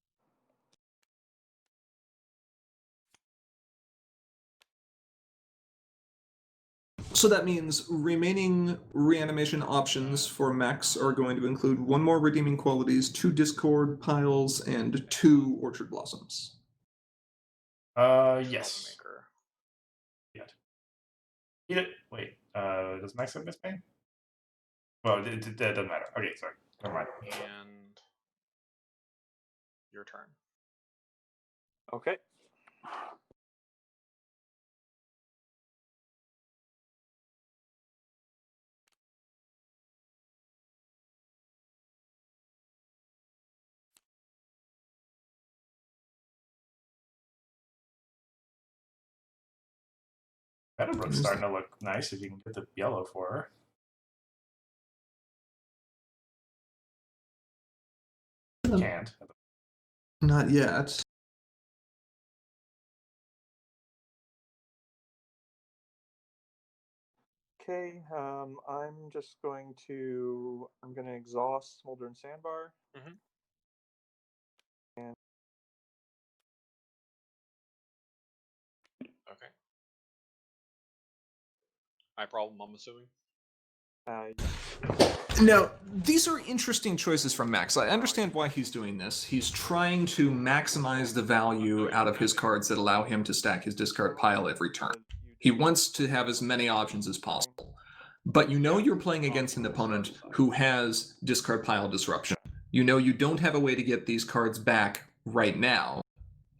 So that means remaining reanimation options for Max are going to include 1 more redeeming qualities, 2 discord piles, and 2 orchard blossoms. Yes. Troublemaker. Wait, does Max have mispain? Well, it doesn't matter. Okay, sorry. Never mind. And your turn. Okay. Meadowbrook's starting to look nice if you can get the yellow for her. Can't. Not yet. Okay, I'm going to exhaust Smolder and Sandbar. Mhm. And Okay. My problem, I'm assuming. Now, these are interesting choices from Max. I understand why he's doing this. He's trying to maximize the value out of his cards that allow him to stack his discard pile every turn. He wants to have as many options as possible. But you know you're playing against an opponent who has discard pile disruption. You know you don't have a way to get these cards back right now.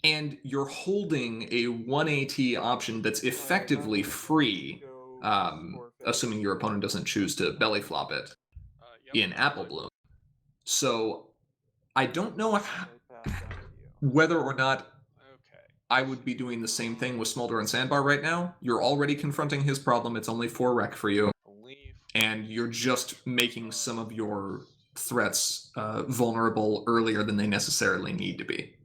And you're holding a 1AT option that's effectively free, assuming your opponent doesn't choose to belly flop it in Apple Bloom. So I don't know whether or not I would be doing the same thing with Smolder and Sandbar right now. You're already confronting his problem. It's only 4 rec for you. And you're just making some of your threats vulnerable earlier than they necessarily need to be.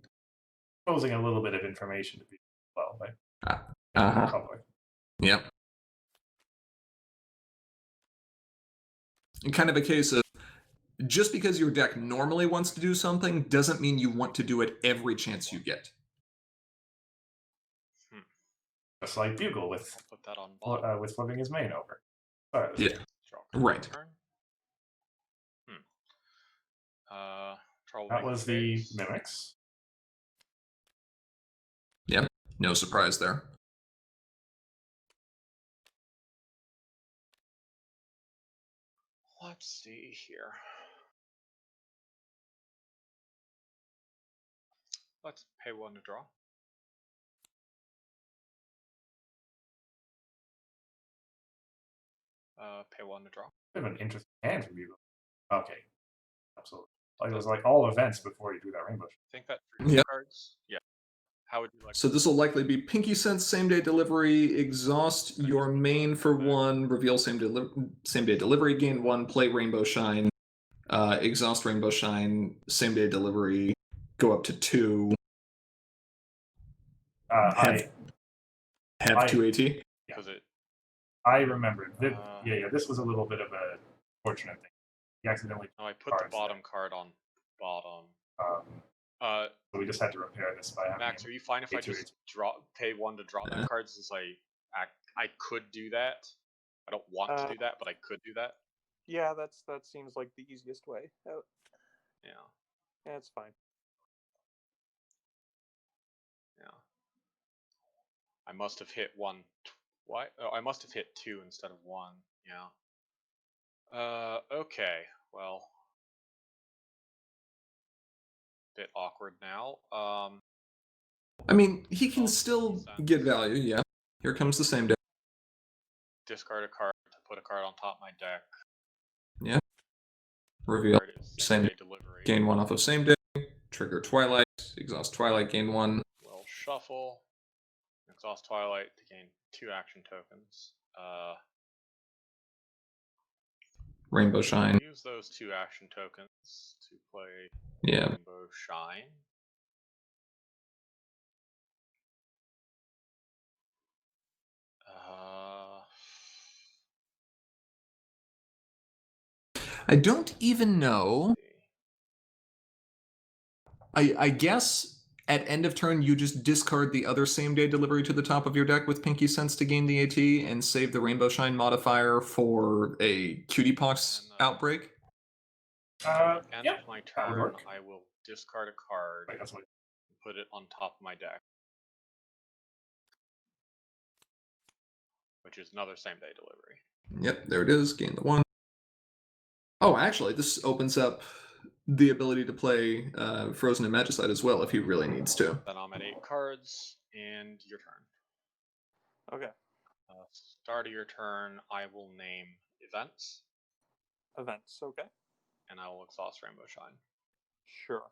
Exposing a little bit of information to people as well, right? Public. Yep. Kind of a case of just because your deck normally wants to do something doesn't mean you want to do it every chance you get. Just like Bugle with I'll put that on bottom. with flipping his main over. Alright, Yeah. Draw Right. turn. Draw that white was the face. mimics. Yep. No surprise there. Let's see here. Let's pay 1 to draw. Pay 1 to draw. Bit of an interesting hand from Bugle. Okay. Absolutely. Like, it was like all events before you drew that rainbow. I think that 3 Yep. cards. Yeah. How would you like So this will likely be Pinky Sense, same day delivery, exhaust your main for 1, reveal same day delivery, gain 1, play Rainbow Shine, exhaust Rainbow Shine, same day delivery, go up to 2. Have 2 AT. Because it I remembered. This was a little bit of a fortunate thing. He accidentally. No, I put the bottom card on bottom. So we just had to repair this by having. Max, are you fine if I just pay 1 to draw that card? Since I could do that. I don't want to do that, but I could do that. Yeah, that seems like the easiest way out. Yeah. Yeah, it's fine. Yeah. I must have hit 1. Why? Oh, I must have hit 2 instead of 1. Yeah. Okay. Well. Bit awkward now. I mean, he can still get value, yeah. Here comes the same day. Discard a card to put a card on top of my deck. Yeah. Reveal same day delivery. Gain 1 off of same day. Trigger Twilight. Exhaust Twilight, gain 1. Well, shuffle. Exhaust Twilight to gain 2 action tokens. Rainbow Shine. Use those 2 action tokens to play Yeah. Rainbow Shine. I don't even know. I guess at end of turn you just discard the other same day delivery to the top of your deck with Pinky Sense to gain the AT and save the Rainbow Shine modifier for a Cutie Pox outbreak. End of my turn, I will discard a card and put it on top of my deck. Which is another same day delivery. Yep, there it is. Gain the 1. Oh, actually, this opens up the ability to play Frozen and Magicite as well if he really needs to. Then I'm at 8 cards, and your turn. Okay. Start of your turn, I will name events. Events, okay. And I will exhaust Rainbow Shine. Sure.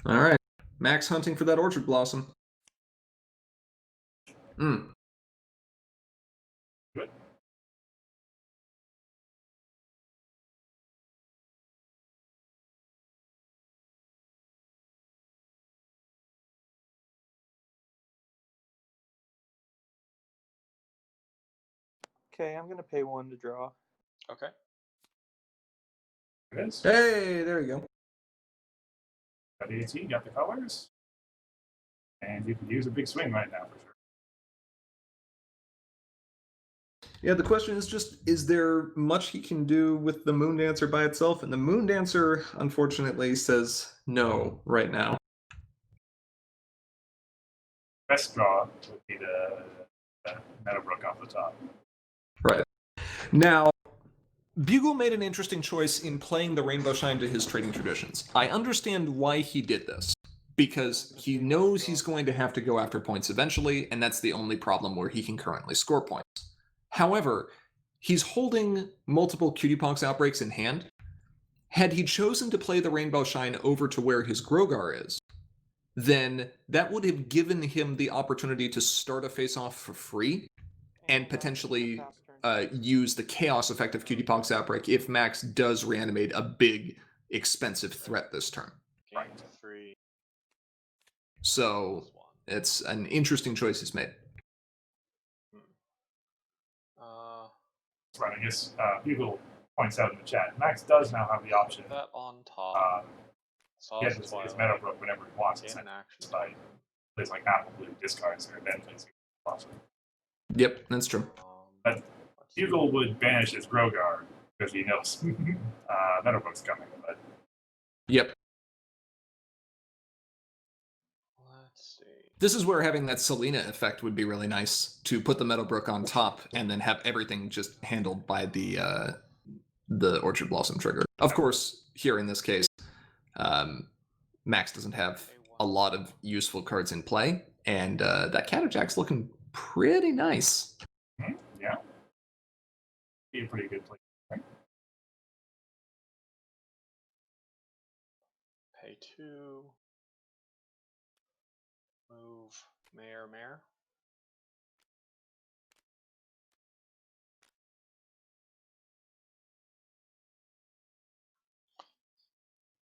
All right. Max hunting for that Orchard Blossom. Good. Okay, I'm going to pay 1 to draw. Okay. It is. Hey, there you go. Got the AT, got the colors. And you can use a big swing right now for sure. Yeah, the question is just, is there much he can do with the Moon Dancer by itself? And the Moon Dancer, unfortunately, says no right now. Best draw would be the Meadowbrook off the top. Right. Now, Bugle made an interesting choice in playing the Rainbow Shine to his trading traditions. I understand why he did this, because he knows he's going to have to go after points eventually, and that's the only problem where he can currently score points. However, he's holding multiple Cutie Pox outbreaks in hand. Had he chosen to play the Rainbow Shine over to where his Grogar is, then that would have given him the opportunity to start a face-off for free and potentially use the chaos effect of Cutie Pox outbreak if Max does reanimate a big, expensive threat this turn. Game 3. So it's an interesting choice he's made. Right, I guess Bugle points out in the chat, Max does now have the option. That on top. He has his Meadowbrook whenever he wants. It's an action. by plays like Apple Blue discards or then plays Blossom. Yep, that's true. But Bugle would banish his Grogar because he knows Meadowbrook's coming. But Yep. Let's see. This is where having that Selena effect would be really nice, to put the Meadowbrook on top and then have everything just handled by the Orchard Blossom trigger. Of course, here in this case, Max doesn't have a lot of useful cards in play, and that Catajack's looking pretty nice. yeah, be a pretty good play. Right? Pay 2. Move Mare.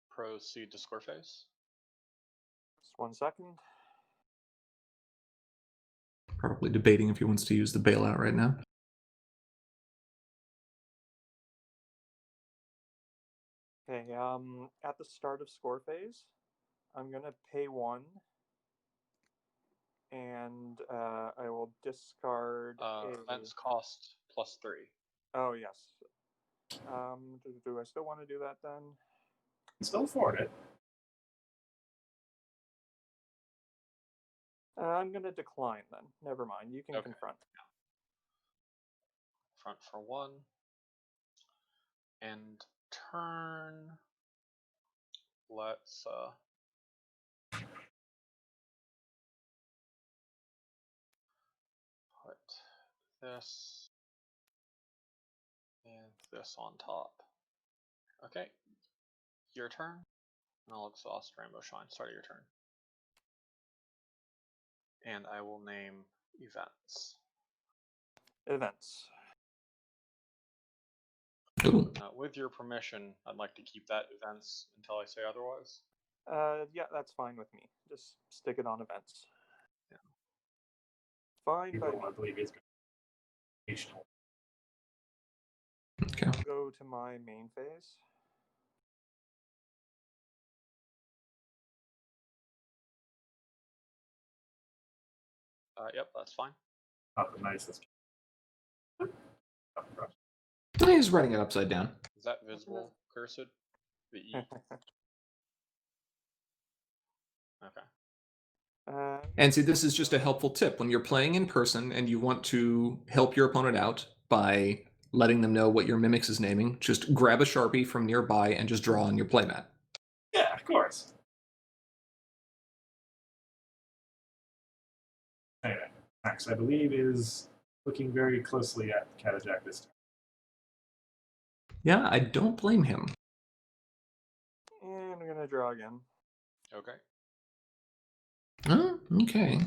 Proceed to score phase. Just 1 second. Probably debating if he wants to use the bailout right now. Okay, at the start of score phase, I'm gonna pay 1, and I will discard Events cost +3. Oh yes. Do I still want to do that then? Still afford it. I'm gonna decline then. Never mind. You can Okay. confront. Front for 1. And turn. Let's put this and this on top. Okay. Your turn. And I'll exhaust Rainbow Shine. Start of your turn. And I will name events. Events. Ooh. With your permission, I'd like to keep that events until I say otherwise. Yeah, that's fine with me. Just stick it on events. Yeah. Fine, but I believe it's going to Okay. I'll go to my main phase. Yep, that's fine. not the nicest. He's writing it upside down. Is that visible, cursed? The E? Okay. And see, this is just a helpful tip. When you're playing in person and you want to help your opponent out by letting them know what your Mimix is naming, just grab a Sharpie from nearby and just draw on your playmat. Yeah, of course. Anyway, Max, I believe, is looking very closely at Catajack this time. Yeah, I don't blame him. And I'm gonna draw again. Okay. Oh, okay.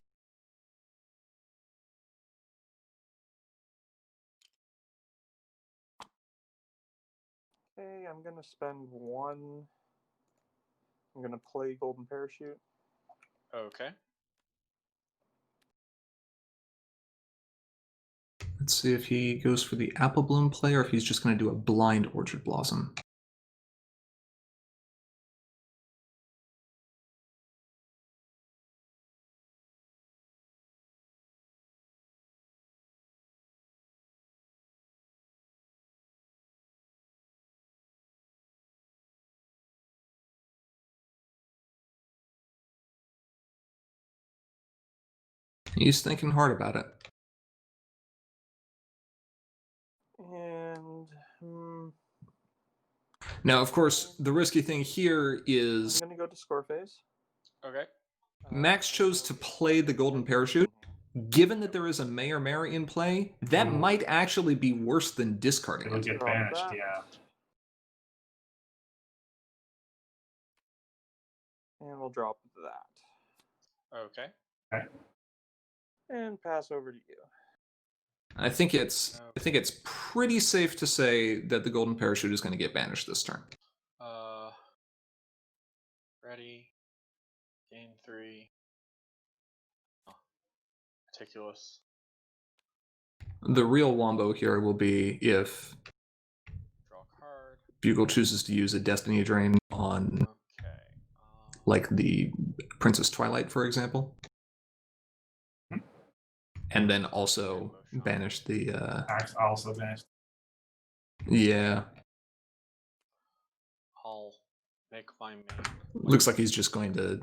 Okay, I'm gonna spend 1. I'm gonna play Golden Parachute. Okay. Let's see if he goes for the Apple Bloom play or if he's just going to do a blind Orchard Blossom. He's thinking hard about it. And Now, of course, the risky thing here is I'm gonna go to score phase. Okay. Max chose to play the Golden Parachute. Given that there is a Mayor Mare in play, that might actually be worse than discarding It'll it. get Drop banished, that. yeah. And we'll drop that. Okay. Okay. And pass over to you. I think it's pretty safe to say that the Golden Parachute is going to get banished this turn. Ready. Game 3. Oh. Meticulous. The real wombo here will be if Draw a card. Bugle chooses to use a Destiny Drain on, Okay. like, the Princess Twilight, for example. And then also banish the... Axe also banished. Yeah. I'll make my main. Looks like he's just going to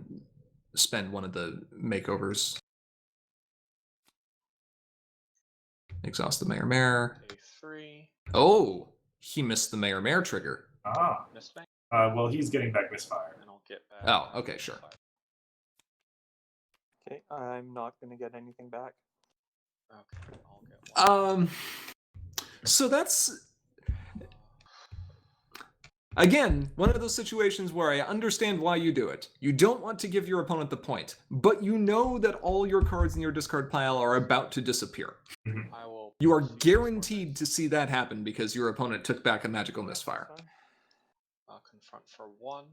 spend one of the makeovers. Exhaust the Mayor. Pay 3. Oh! He missed the Mayor trigger. Ah. Misbang. Well, he's getting back misfire. And I'll get back. Oh, okay, sure. Okay, I'm not going to get anything back. Okay, I'll get one. So that's... Again, one of those situations where I understand why you do it. You don't want to give your opponent the point, but you know that all your cards in your discard pile are about to disappear. I will. You are guaranteed to see that happen because your opponent took back a magical misfire. I'll confront for 1.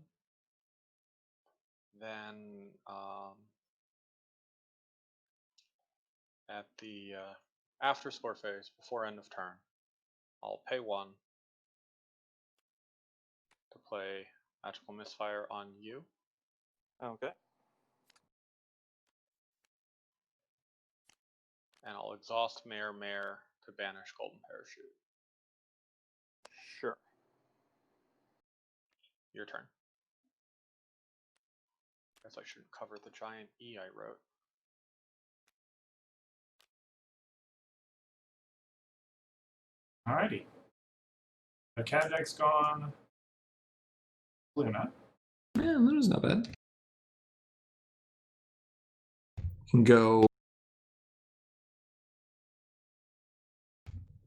Then at the after score phase, before end of turn, I'll pay 1 to play Magical Misfire on you. Okay. And I'll exhaust Mayor to banish Golden Parachute. Sure. Your turn. Guess I shouldn't cover the giant E I wrote. Alrighty. The cat deck's gone. Luna. Yeah, Luna's not bad. Can go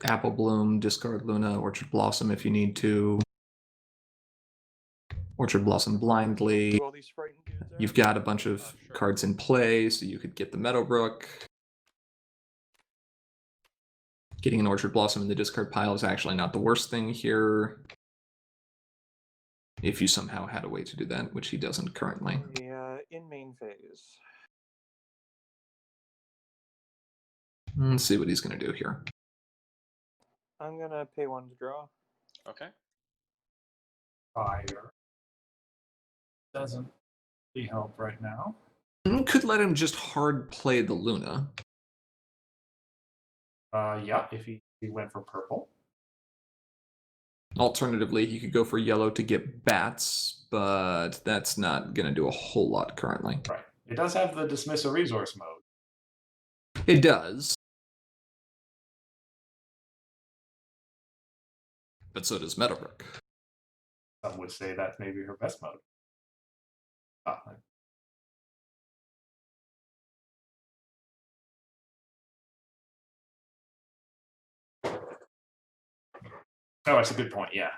Apple Bloom, discard Luna, Orchard Blossom if you need to. Orchard Blossom blindly. Do all these frightened dudes there? You've got a bunch of Sure. cards in play, so you could get the Meadowbrook. Getting an Orchard Blossom in the discard pile is actually not the worst thing here. If you somehow had a way to do that, which he doesn't currently. Yeah, in main phase. Let's see what he's going to do here. I'm going to pay 1 to draw. Okay. Fire. Doesn't really help right now. Could let him just hard play the Luna. Yeah, if he went for purple. Alternatively, he could go for yellow to get bats, but that's not going to do a whole lot currently. Right. It does have the dismiss a resource mode. It does. But so does Meadowbrook. Some would say that's maybe her best mode. Ah, oh, that's a good point. Yeah.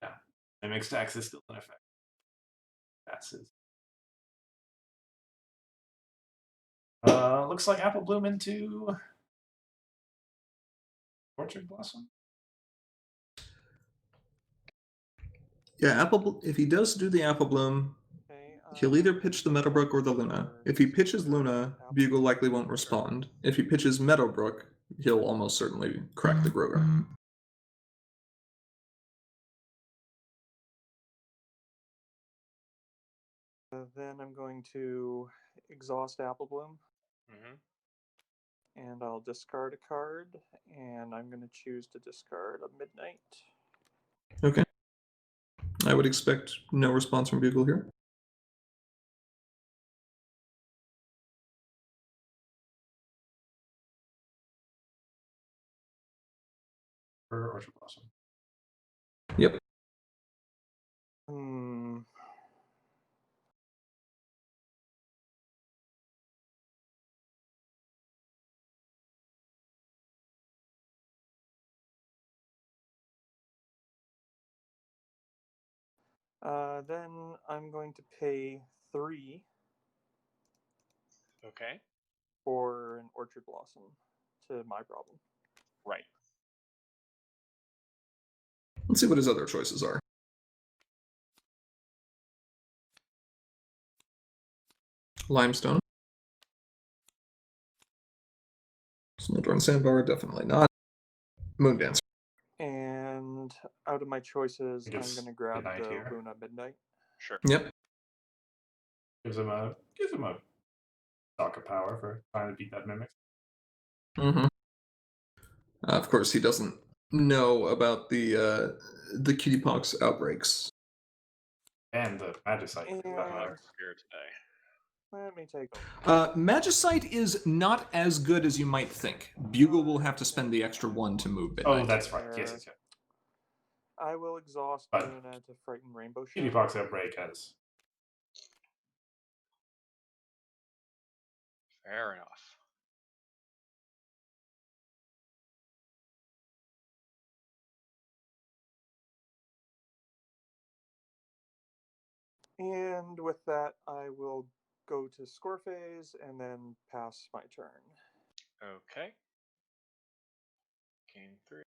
Yeah. Mimic stacks is still in effect. Passes. Looks like Apple Bloom into Orchard Blossom. Yeah, if he does do the Apple Bloom, Okay, he'll either pitch the Meadowbrook or the Luna. If he pitches Luna, Bugle likely won't respond. If he pitches Meadowbrook, he'll almost certainly crack the Grogar. Then I'm going to exhaust Apple Bloom. Mm-hmm. And I'll discard a card, and I'm going to choose to discard a Midnight. Okay. I would expect no response from Bugle here. For Orchard Blossom. Yep. Then I'm going to pay 3 Okay. for an Orchard Blossom to my problem. Right. Let's see what his other choices are. Limestone. Smoldering Sandbar, definitely not. Moondancer. And out of my choices, I'm Guess going to grab Midnight the here. Luna Midnight. Sure. Yep. Gives him a stock of power for trying to beat that mimic. Mm-hmm. Of course, he doesn't know about the cutie-pox outbreaks. And the Magicite. And I'm scared today. let me take a look. Magicite is not as good as you might think. Bugle will have to spend the extra 1 to move Midnight. Oh, that's right. Yes, yes, yes. I will exhaust But- Luna to frighten Rainbow Shadow. Cutie-pox outbreak has. Fair enough. And with that, I will go to score phase and then pass my turn. Okay. Game 3.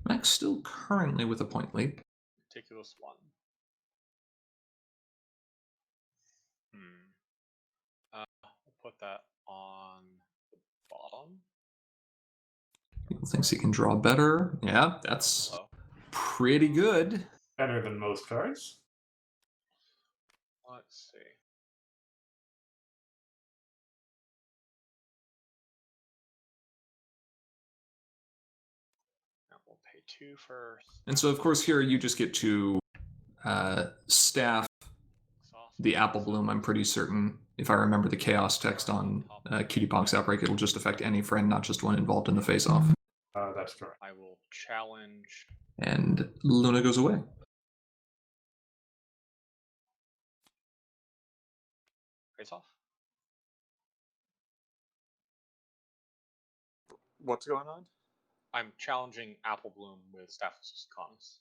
Max still currently with a point lead. Meticulous 1. We'll put that on the bottom. People thinks he can draw better. Yeah, that's Hello. pretty good. Better than most cards. Let's see. Now we'll pay 2 first. And so, of course, here you just get to staff Exhaust the Apple Bloom. I'm pretty certain, if I remember the chaos text on Cutie-pox Outbreak, it'll just affect any friend, not just one involved in the face-off. That's correct. I will challenge. And Luna goes away. Face off. What's going on? I'm challenging Apple Bloom with Staff of Cons.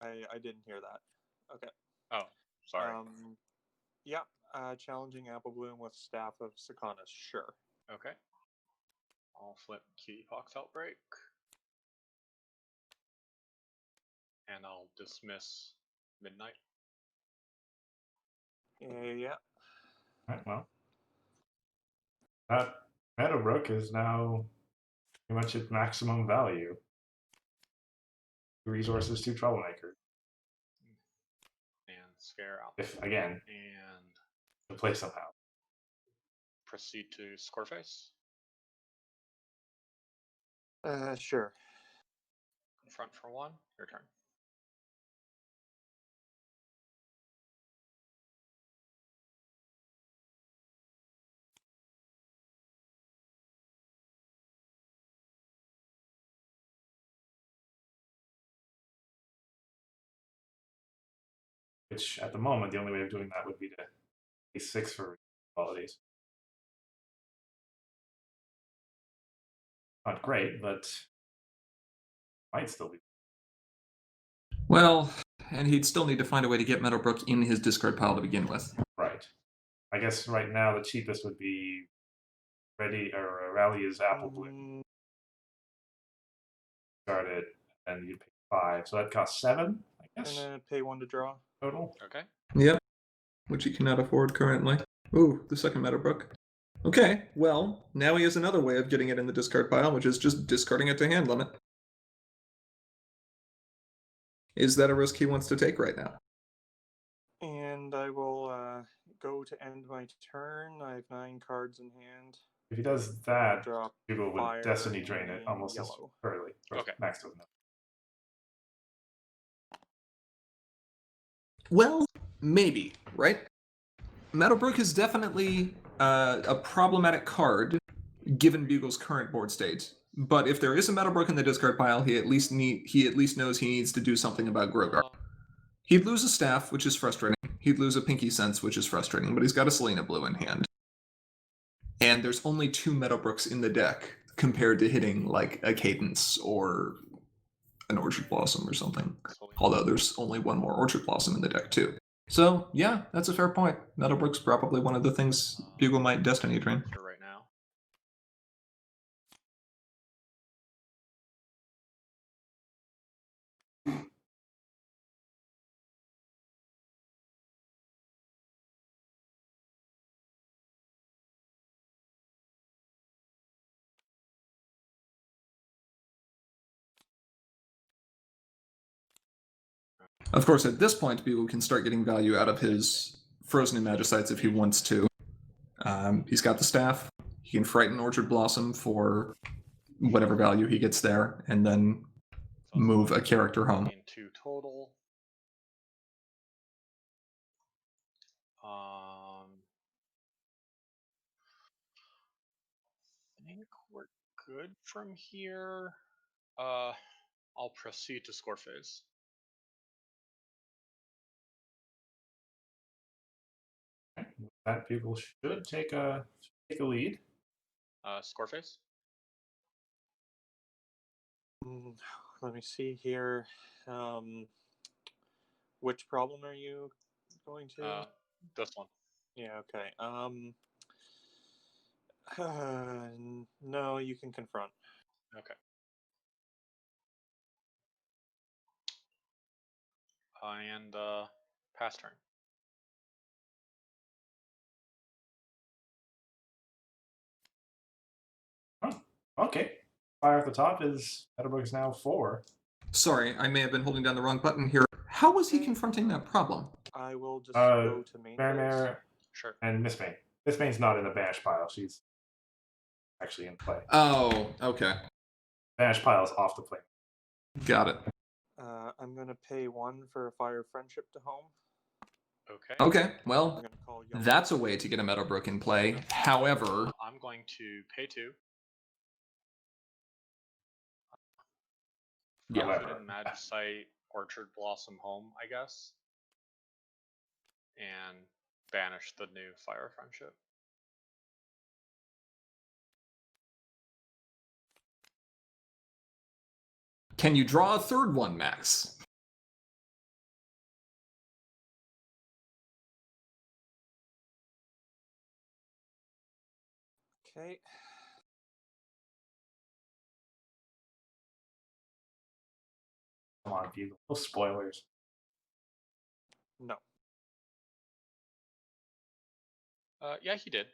I didn't hear that. Okay. Oh, sorry. Yeah, challenging Apple Bloom with Staff of Sakonis, sure. Okay. I'll flip Cutie-pox Outbreak. And I'll dismiss Midnight. Yeah. Alright, well. That Meadowbrook is now pretty much at maximum value. 2 resources, 2 Troublemaker. And scare out. If, again, And to play somehow. proceed to score face. Sure. Confront for 1. Your turn. Which, at the moment, the only way of doing that would be to pay 6 for qualities. Not great, but might still be. Well, and he'd still need to find a way to get Meadowbrook in his discard pile to begin with. Right. I guess right now the cheapest would be Ready or Rally is Apple Bloom. Start it, and you pay 5. So that costs 7, I guess, And then pay 1 to draw. total. Okay. Yep. Which he cannot afford currently. Ooh, the second Meadowbrook. Okay, well, now he has another way of getting it in the discard pile, which is just discarding it to hand limit. Is that a risk he wants to take right now? And I will go to end my turn. I have 9 cards in hand. If he does that, Drop people would fire Destiny drain it and almost as yellow. early. Okay. Max doesn't know. Well, maybe, right? Meadowbrook is definitely a problematic card, given Bugle's current board state. But if there is a Meadowbrook in the discard pile, he at least knows he needs to do something about Grogar. He'd lose a Staff, which is frustrating. He'd lose a Pinky Sense, which is frustrating, but he's got a Selena Blue in hand. And there's only 2 Meadowbrooks in the deck, compared to hitting, like, a Cadence or an Orchard Blossom or something. Although there's only 1 more Orchard Blossom in the deck, too. So, yeah, that's a fair point. Meadowbrook's probably one of the things Bugle might Destiny drain. Right now. Of course, at this point, Bugle can start getting value out of his Frozen Imagicites if he wants to. He's got the Staff. He can frighten Orchard Blossom for whatever value he gets there, and then So move a character home. 2 total. I think we're good from here. I'll proceed to score phase. That Bugle should take a lead. Score phase. Let me see here. Which problem are you going to? This one. Yeah. Okay. No, you can confront. Okay. And pass turn. Oh, okay. Fire at the top is Meadowbrook is now 4. Sorry, I may have been holding down the wrong button here. How was he confronting that problem? I will just go to main phase. Mare Sure. and Miss May. Miss May's not in the banish pile. She's actually in play. Oh, okay. Banish pile is off the plate. Got it. I'm going to pay 1 for a Fire Friendship to home. Okay. Okay, well, I'm going to call Yellow. that's a way to get a Meadowbrook in play. However, I'm going to pay 2. Yeah. However, Magicite Orchard Blossom home, I guess. And banish the new Fire Friendship. can you draw a third one, Max? Okay. come on, Bugle. No spoilers. No. Yeah, he did.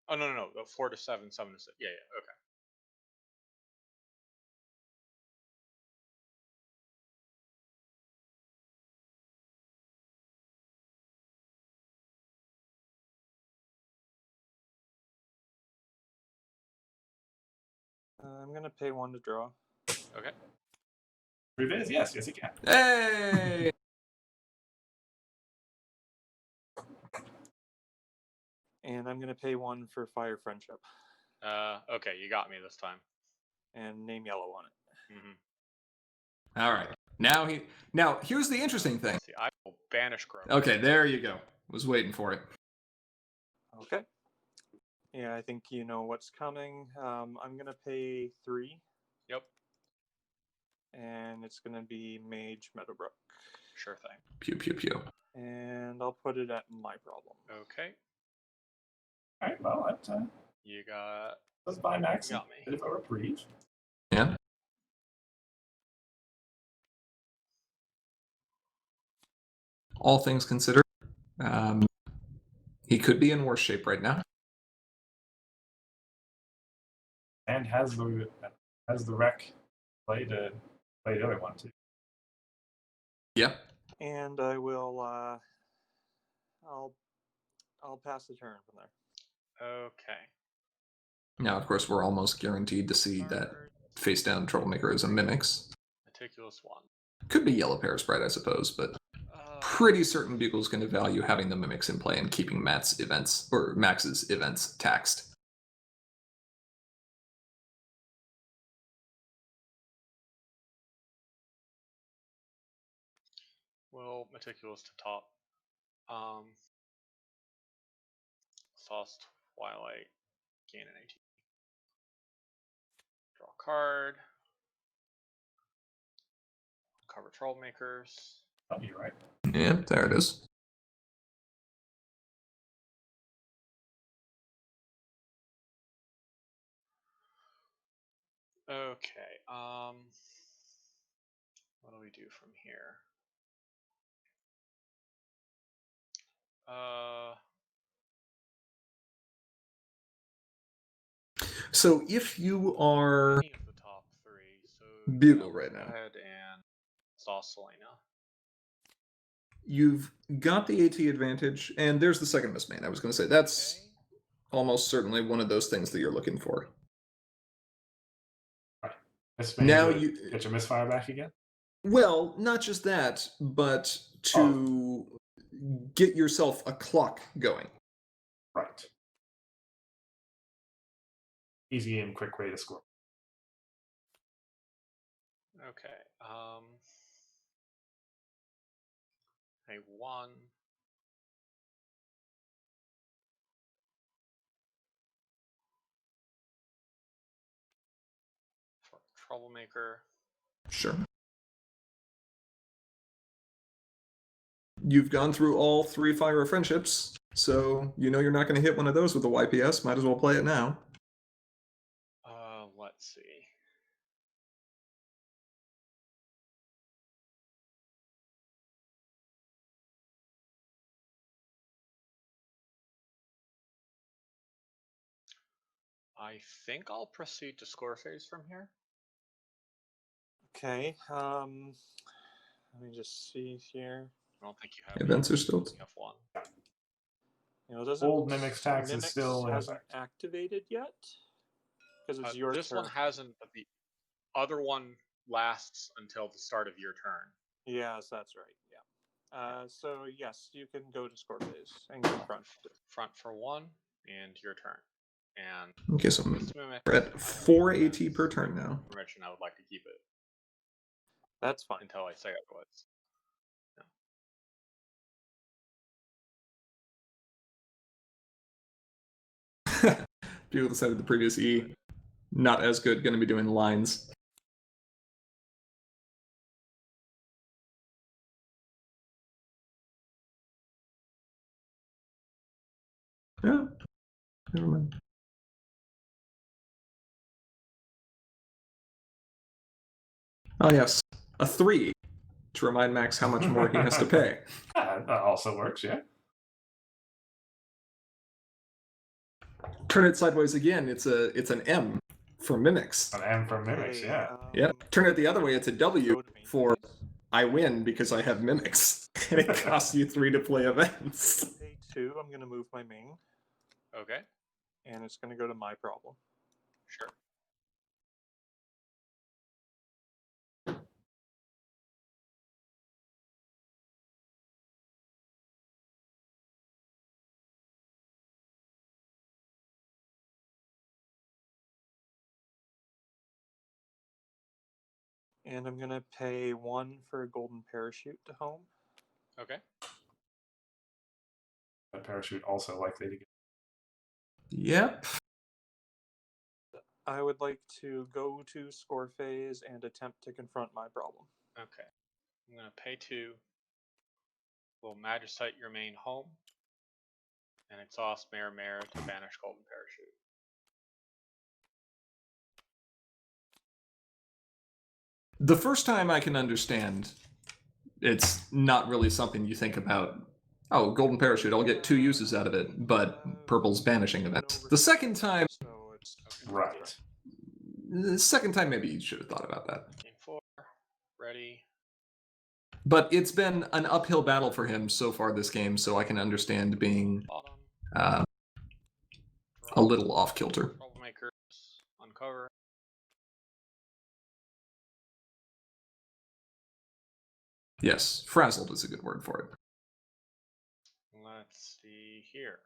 Oh no. 4 to 7, 7 to 6. Yeah. Okay. I'm going to pay 1 to draw. Okay. Reviz? Yes, you can. Hey! And I'm going to pay 1 for Fire Friendship. Okay, you got me this time. And name Yellow on it. Mm-hmm. All right. Now, here's the interesting thing. See, I will banish Grove. Okay, there you go. Was waiting for it. Okay. Yeah, I think you know what's coming. I'm going to pay 3. Yep. And it's going to be Mage Meadowbrook. Sure thing. Pew, pew, pew. And I'll put it at my problem. Okay. All right, well, that You got. does buy Max You a got me. bit of a reprieve. Yeah. All things considered, he could be in worse shape right now. And has the wreck play the other one too. Yeah. And I will I'll pass the turn from there. Okay. Now, of course, we're almost guaranteed to see that face down Troublemaker is a Mimics. Meticulous 1. Could be Yellow Pair Sprite, I suppose, but pretty certain Bugle's going to value having the Mimics in play and keeping Max's events taxed. Well, Meticulous to top. Sauce Twilight. Gain an 18. Draw a card. Cover Troublemakers. Oh, you're right. Yeah, there it is. Okay. What do we do from here? So if you are Any of the top 3, so Bugle yeah, right go now, ahead and sauce Selena. you've got the AT advantage, and there's the second Miss Main. I was going to say that's almost certainly one of those things that you're looking for. Now you get your misfire back again? Well, not just that, but to get yourself a clock going. Right. Easy and quick way to score. Okay. A 1. For Troublemaker. Sure. You've gone through all 3 Fire of Friendships, so you know you're not going to hit one of those with a YPS. Might as well play it now. Let's see. I think I'll proceed to score phase from here. Okay. Let me just see here. I don't think you have Events are still. You have 1. You know, doesn't Old Mimic's tax is still in hasn't effect. Activated yet? Because it's your This turn. one hasn't, but the other one lasts until the start of your turn. Yes, that's right. Yeah. So yes, you can go to score phase and confront. Front for 1 and your turn. And Okay, so with Mimic, we're at 4 AT per turn now. Permission, I would like to keep it That's fine. until I say otherwise. People decided the previous E, not as good, going to be doing lines. Yeah, never mind. Oh yes, a 3 to remind Max how much more he has to pay. That also works, yeah. Turn it sideways again. It's an M for mimics. An M for mimics, Okay, yeah. Yep. Turn it the other way. It's a W go to me, for please. I win because I have mimics, and it costs you 3 to play events. Pay 2. I'm going to move my main, Okay, and it's going to go to my problem. sure. And I'm going to pay 1 for a golden parachute to home. Okay. That parachute also likely to get. Yep. I would like to go to score phase and attempt to confront my problem. Okay. I'm going to pay 2. We'll Magicite your main home. And exhaust Mare to banish Golden Parachute. The first time I can understand, it's not really something you think about. Oh, golden parachute, I'll get 2 uses out of it, but purple's banishing events. The second time, So it's Right. the second time maybe you should have thought about that. Game 4, ready. But it's been an uphill battle for him so far this game, so I can understand being Bottom. a little off kilter. Troublemakers, uncover. Yes, frazzled is a good word for it. Let's see here.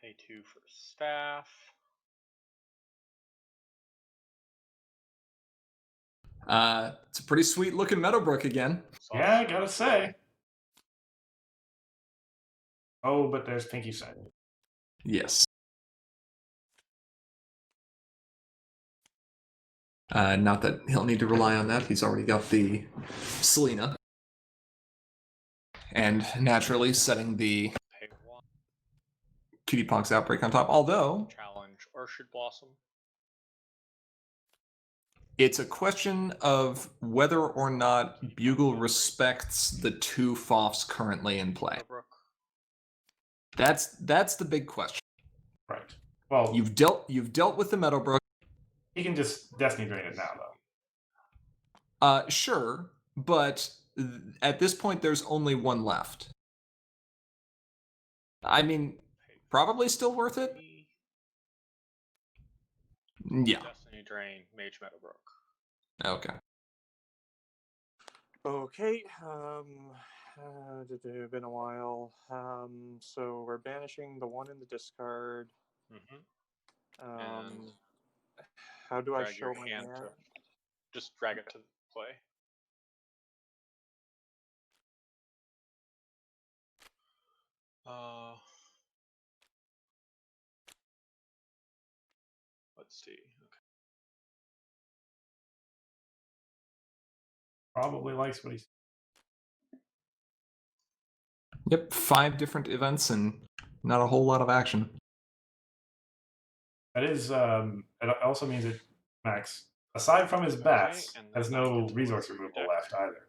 Pay 2 for staff. It's a pretty sweet looking Meadowbrook again. Yeah, I gotta say. Oh, but there's Pinky Side. Yes. Not that he'll need to rely on that. He's already got the Selena. And naturally setting the Pay 1. Cutie Pox Outbreak on top. Although, Challenge Orchard Blossom. it's a question of whether or not Bugle respects the 2 FOFs currently in play. Meadowbrook. That's the big question. Right. Well, You've dealt with the Meadowbrook. he can just Destiny Drain it now, though. Sure, but at this point, there's only one left. I mean, probably still worth it. Yeah. Destiny Drain, Mage Meadowbrook. Okay. Okay. Been a while. So we're banishing the one in the discard. Mm-hmm. And How do I drag show your my hand hand? to just drag it to play. Let's see. Okay. Probably likes what he's. Yep, 5 different events and not a whole lot of action. That is. It also means that Max, aside from his bats, and has then I no get to look resource through your removal deck. left either.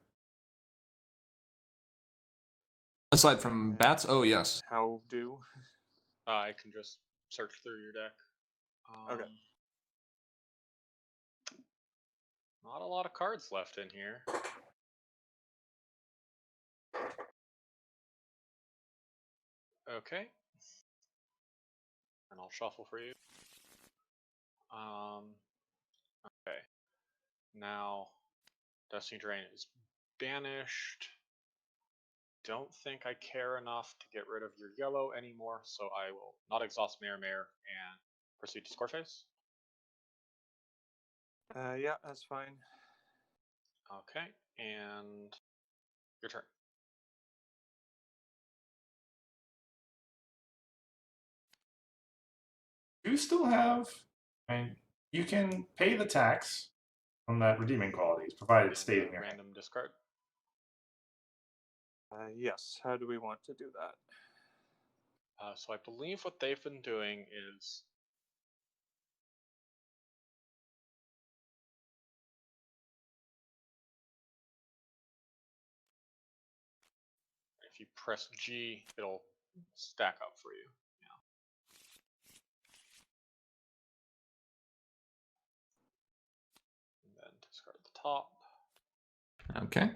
Aside from bats, oh yes. How do? I can just search through your deck. Okay. Not a lot of cards left in here. Okay. And I'll shuffle for you. Okay. Now, Destiny Drain is banished. Don't think I care enough to get rid of your yellow anymore, so I will not exhaust Mare and proceed to score phase. Yeah, that's fine. Okay, and your turn. You still have. I mean, you can pay the tax on that redeeming qualities, provided it stays in your hand. Random discard. Yes. How do we want to do that? So I believe what they've been doing is if you press G, it'll stack up for you. Yeah. And then discard the top. Okay.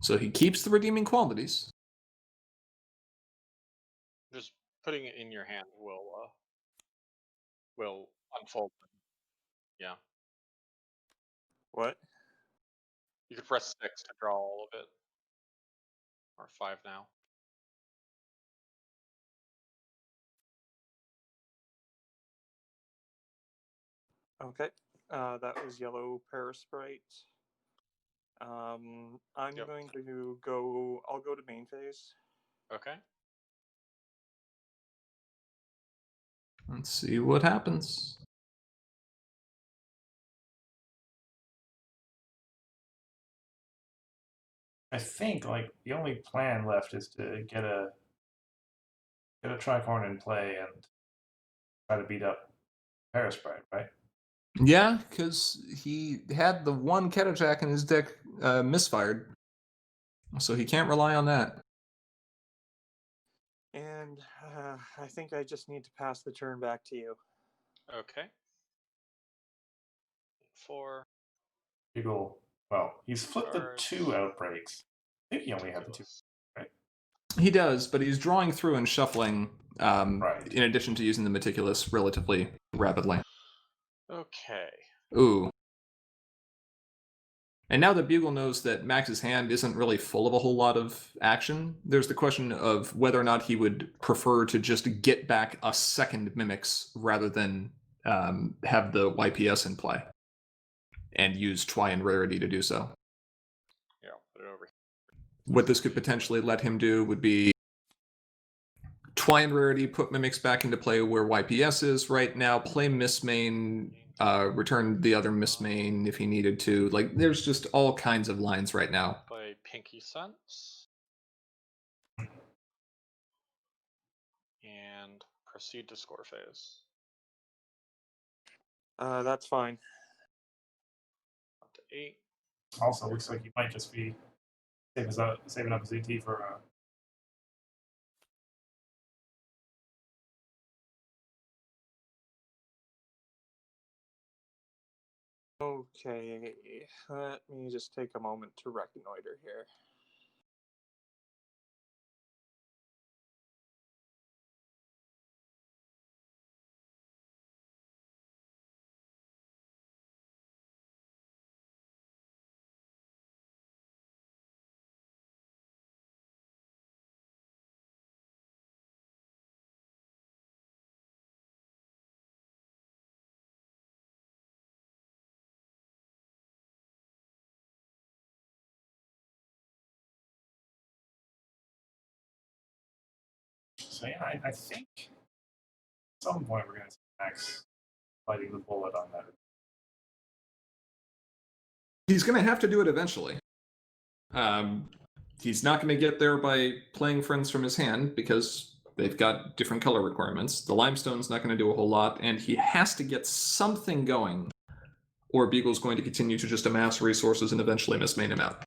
So he keeps the redeeming qualities. Just putting it in your hand will unfold. Yeah. What? You can press 6 to draw all of it. Or 5 now. Okay. That was yellow Parasprite. I'm going to go. I'll go to main phase. Okay. Let's see what happens. I think like the only plan left is to get a tricorn in play and try to beat up Parasprite, right? Yeah, because he had the one Ketterjack in his deck misfired. So he can't rely on that. And I think I just need to pass the turn back to you. Okay. 4. Bugle. Well, he's flipped the Cards. 2 outbreaks. I think he only had the 2. Meticulous. He does, but he's drawing through and shuffling Right. in addition to using the Meticulous relatively rapidly. Okay. Ooh. And now that Bugle knows that Max's hand isn't really full of a whole lot of action, there's the question of whether or not he would prefer to just get back a second Mimics rather than have the YPS in play and use Twy Rarity to do so. Yeah, I'll put it over here. What this could potentially let him do would be Twy Rarity, put Mimics back into play where YPS is right now, play Miss Main, return the other Miss Main if he needed to. Like, there's just all kinds of lines right now. Play Pinky Sense. And proceed to score phase. That's fine. Up to 8. Also, looks like he might just be saving up his AT for Okay, let me just take a moment to reconnoiter here. So yeah, I think at some point we're going to see Max biting the bullet on that. He's going to have to do it eventually. He's not going to get there by playing friends from his hand because they've got different color requirements. The limestone's not going to do a whole lot, and he has to get something going, or Bugle's going to continue to just amass resources and eventually mismain him out.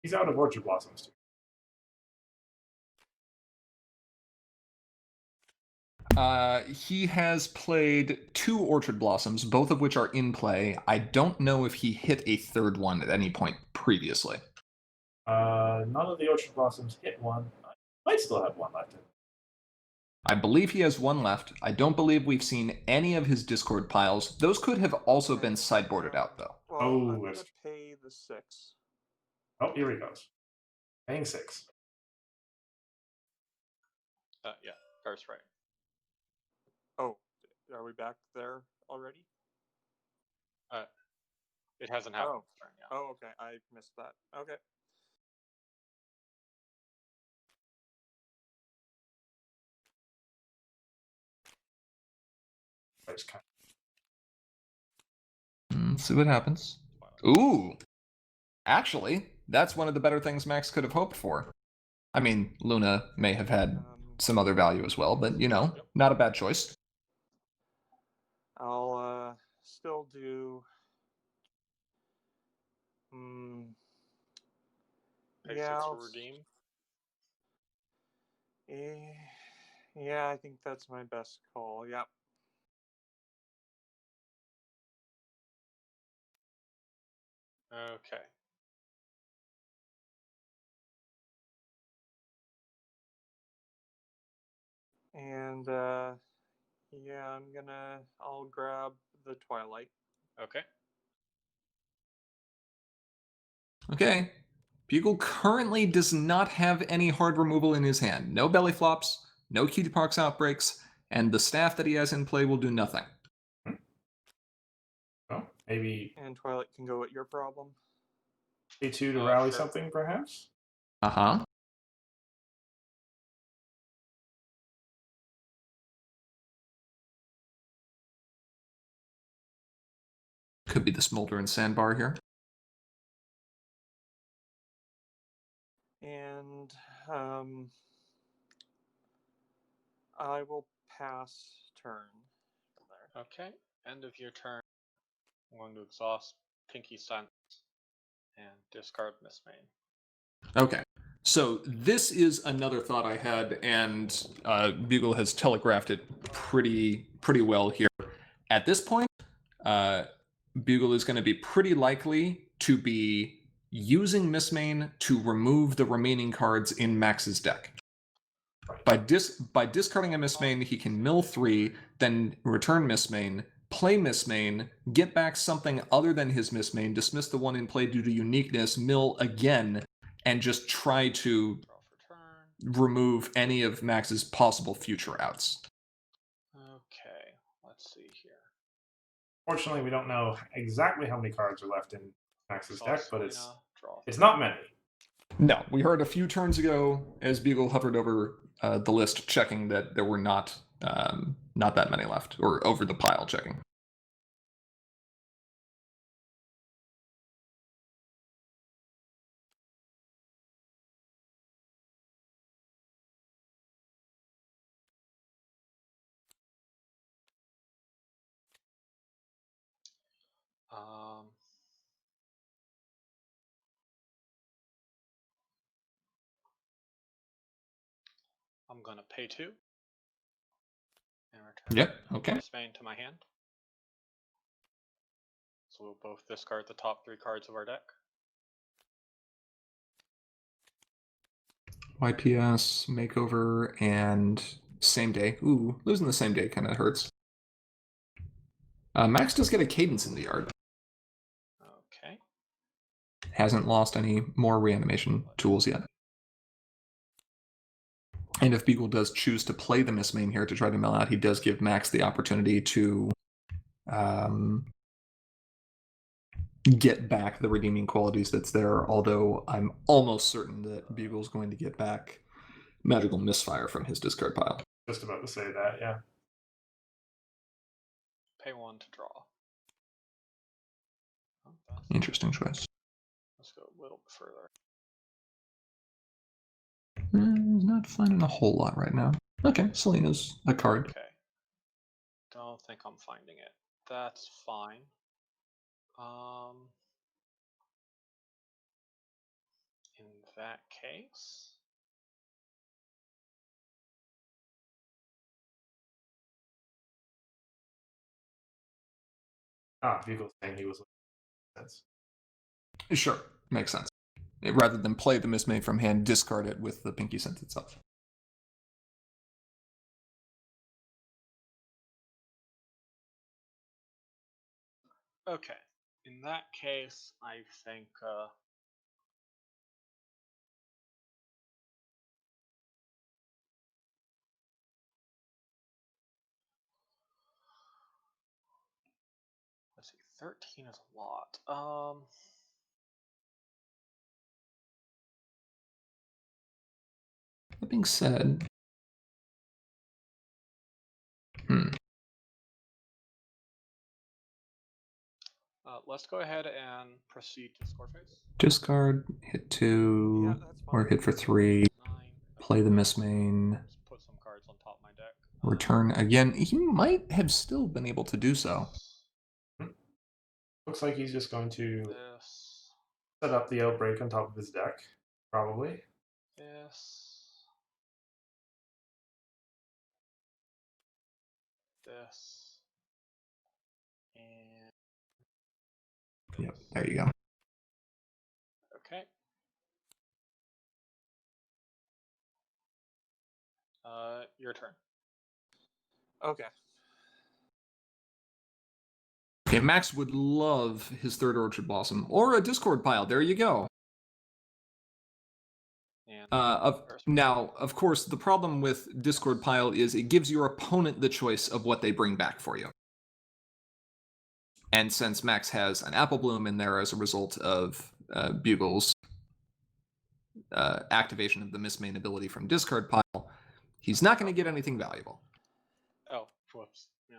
He's out of Orchard Blossoms too. He has played 2 Orchard Blossoms, both of which are in play. I don't know if he hit a third one at any point previously. None of the Orchard Blossoms hit one. I might still have one left. I believe he has one left. I don't believe we've seen any of his Discord piles. Those could have also been sideboarded out, though. Well, Oh, I'm going that's- to pay the 6. Oh, here he goes. Paying 6. Yeah, Gar's right. Oh, are we back there already? It hasn't happened this turn, yeah. Oh, okay. I missed that. Okay. I just kind See what happens. Ooh! Actually, that's one of the better things Max could have hoped for. I mean, Luna may have had some other value as well, but, you know, not a bad choice. I'll still do. Pay Yeah, 6 I'll for redeem. Yeah, I think that's my best call. Yep. Okay. And yeah, I'll grab the Twilight. Okay. Okay. Bugle currently does not have any hard removal in his hand. No belly flops, no Cutie Parks outbreaks, and the staff that he has in play will do nothing. Oh, maybe And Twilight can go at your problem. A2 to rally Sure. something, perhaps? Uh-huh. Could be the Smolder and Sandbar here. And I will pass turn from there. Okay. End of your turn. I'm going to exhaust Pinky Sense and discard Mistmane. Okay. So this is another thought I had, and Bugle has telegraphed it pretty well here. At this point, Bugle is going to be pretty likely to be using Mistmane to remove the remaining cards in Max's deck. By discarding a Mistmane, he can mill 3, then return Mistmane, play Mistmane, get back something other than his Mistmane, dismiss the one in play due to uniqueness, mill again, and just try to Draw for turn. remove any of Max's possible future outs. Okay. Let's see here. Fortunately, we don't know exactly how many cards are left in Max's deck, Exhaust but Luna, draw it's for not turn. many. No, we heard a few turns ago as Bugle hovered over the list, checking that there were not that many left, or over the pile checking. Um, I'm I'm gonna pay 2. And return Yep, okay. Miss to my hand. So we'll both discard the top 3 cards of our deck. YPS, makeover, and same day. Ooh, losing the same day kind of hurts. Max does get a cadence in the yard. Okay. Hasn't lost any more reanimation tools yet. And if Bugle does choose to play the Miss Main here to try to mill out, he does give Max the opportunity to get back the redeeming qualities that's there, although I'm almost certain that Bugle's going to get back Magical Misfire from his discard pile. Just about to say that, yeah. Pay 1 to draw. Oh, Interesting choice. Let's go a little bit further. He's not finding a whole lot right now. Okay, Selena's a card. Okay. Don't think I'm finding it. That's fine. In that case, Bugle's saying he was looking at sense. Sure, makes sense. Rather than play the Miss Main from hand, discard it with the Pinky Sense itself. okay. In that case, I think let's see, 13 is a lot. That being said, let's go ahead and proceed to score phase. discard, hit 2, Yeah, that's fine. or hit for 3, 9. play the Miss Main, Just put some cards on top of my deck. return again. He might have still been able to do so. Looks like he's just going to This. set up the Outbreak on top of his deck, probably. This. This. And. Yep, there you go. Okay. Your turn. Okay. Okay, Max would love his third Orchard Blossom or a Discord pile. There you go. And Now, of course, the problem with Discord pile is it gives your opponent the choice of what they bring back for you. And since Max has an Apple Bloom in there as a result of Bugle's activation of the Miss Main ability from Discard pile, he's not going to get anything valuable. Oh, whoops. Yeah.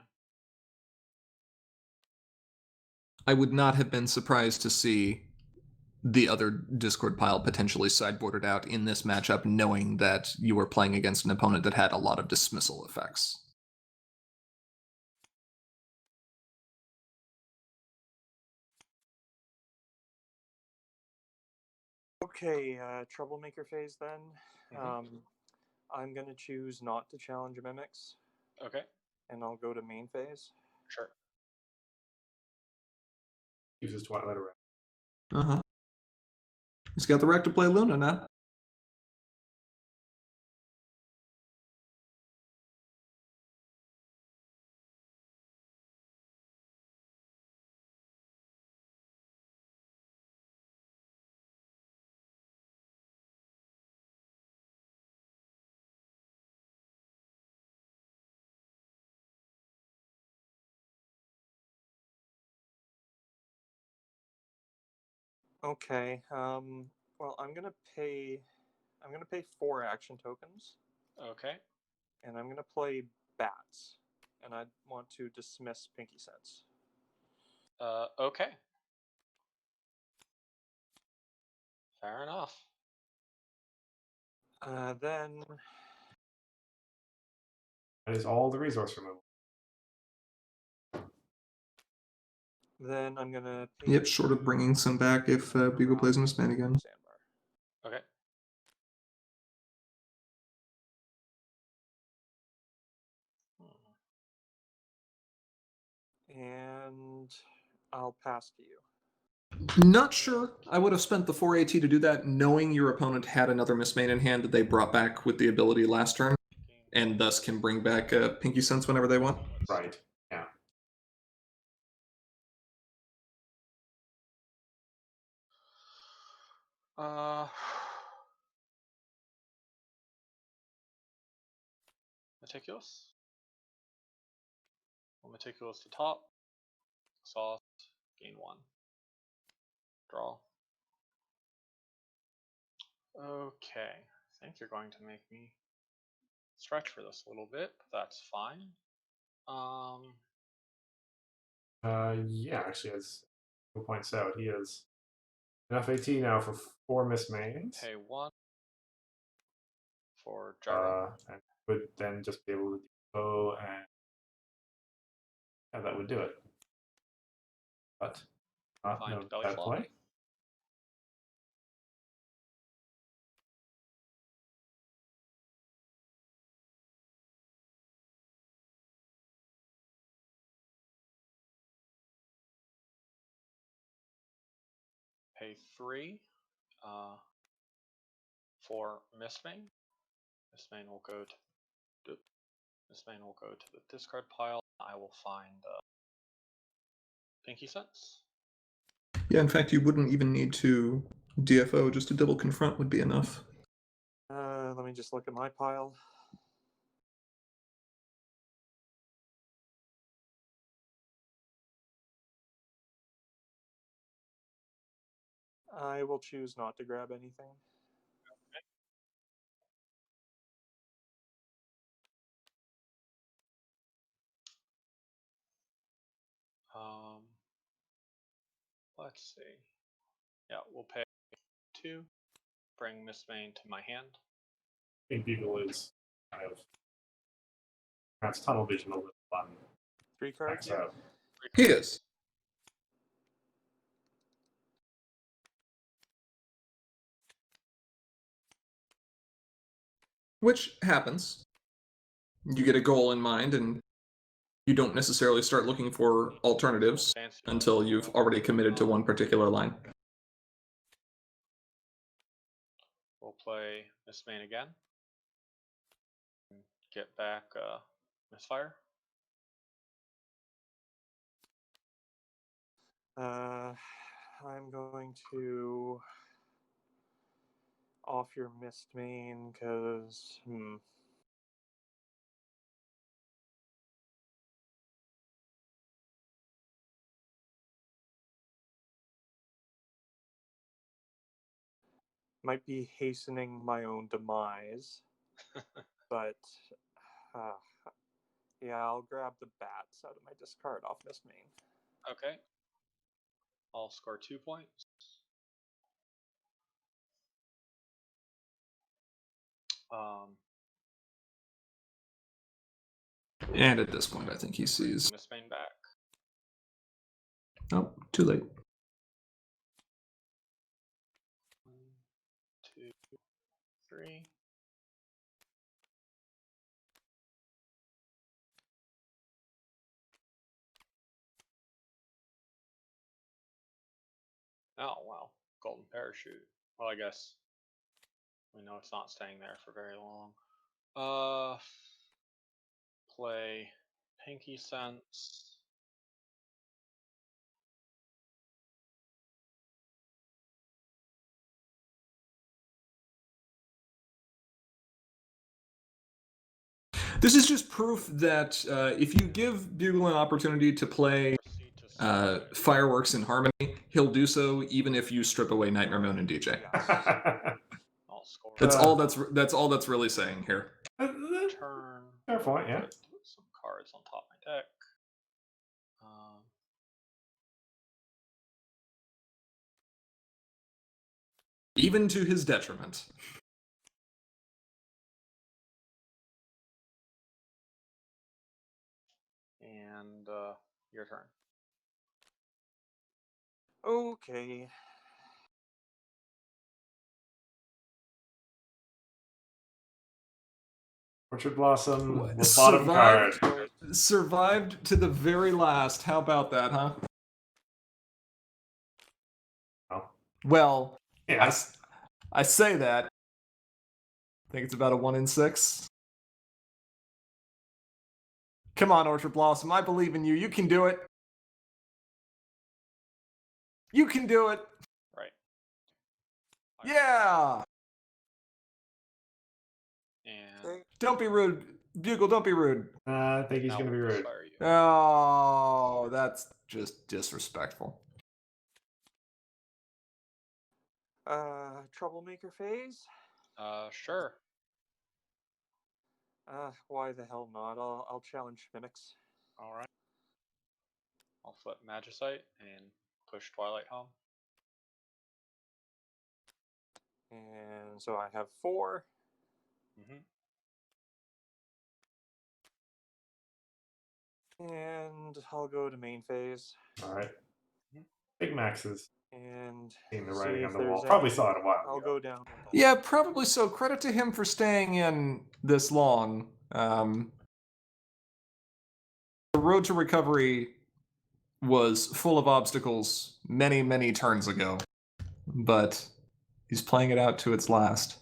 I would not have been surprised to see the other Discord pile potentially sideboarded out in this matchup, knowing that you were playing against an opponent that had a lot of dismissal effects. Okay, troublemaker phase then. I'm going to choose not to challenge mimics. Okay. And I'll go to main phase. Sure. Uses Twilight Array. Uh-huh. He's got the right to play Luna now. Okay. Well, I'm gonna pay 4 action tokens, Okay. and I'm gonna play bats, and I want to dismiss Pinky Sense. Okay. Fair enough. Then That is all the resource removal. Then I'm gonna pay Yep, short of bringing some back if Bugle plays Miss Main again. Sandbar. Okay. and I'll pass to you. Not sure I would have spent the 4 AT to do that, knowing your opponent had another Mistmane in hand that they brought back with the ability last turn, and thus can bring back Pinky Sense whenever they want. Right. Yeah. Meticulous. Well, Meticulous to top. Exhaust. Gain 1. Draw. Okay. I think you're going to make me stretch for this a little bit, but that's fine. Yeah, actually, as Phil points out, he has enough AT now for 4 Mistmanes. Pay 1 for Gyro. And would then just be able to go and that would do it. But not Find no belly bad flop. play. Pay 3 for Mistmane. Mistmane will go to the discard pile. I will find Pinky Sense. Yeah, in fact, you wouldn't even need to DFO, just a double confront would be enough. Let me just look at my pile. I will choose not to grab anything. Let's see. Yeah, we'll pay 2. Bring Mistmane to my hand. I think Bugle is kind of perhaps tunnel vision a little fun. 3 cards. Max out. He is. Which happens. You get a goal in mind, and you don't necessarily start looking for alternatives Fancy. until you've already committed to one particular line. We'll play Mistmane again. Get back Misfire. I'm going to off your Mistmane because might be hastening my own demise, but yeah, I'll grab the bats out of my discard off Mistmane. Okay. I'll score 2 points. And at this point, I think he sees. Mistmane back. Oh, too late. 1, 2, 3. Oh, wow. Golden Parachute. Well, I guess we know it's not staying there for very long. Play Pinky Sense. This is just proof that if you give Bugle an opportunity to play Fireworks in Harmony, he'll do so even if you strip away Nightmare Moon and DJ. I'll score. That's all that's really saying here. Turn. Fair point, yeah. Put some cards on top of my deck. Even to his detriment. And your turn. Okay. Orchard Blossom, What? the bottom card. Survived to the very last. How about that, huh? Well, Yeah. I say that. I think it's about a 1 in 6. Come on, Orchard Blossom. I believe in you. You can do it. You can do it. Right. Yeah. And Don't be rude. Bugle, don't be rude. I think he's now going to be we'll rude. fire you. Oh, that's just disrespectful. Troublemaker phase? Sure. Why the hell not? I'll challenge Minix. All right. I'll flip Magicite and push Twilight home. And so I have 4. Mm-hmm. And I'll go to main phase. All right. Big Maxes. And Seen the see writing if on the wall. there's Probably any- saw it a while I'll ago. go down. Yeah, probably so. Credit to him for staying in this long. The road to recovery was full of obstacles many, many turns ago, but he's playing it out to its last.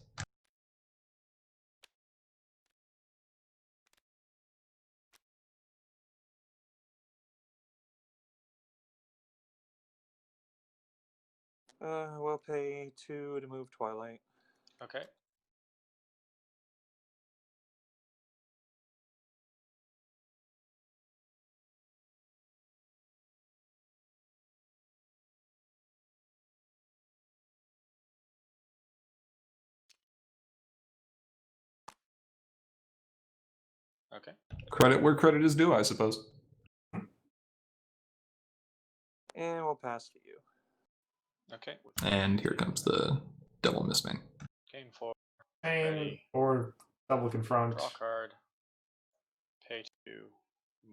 We'll pay 2 to move Twilight. Okay. Okay. Credit where credit is due, I suppose. And we'll pass to you. Okay. And here comes the double misbang. Game 4. Pain Ready. or double confront. Draw card. Pay 2.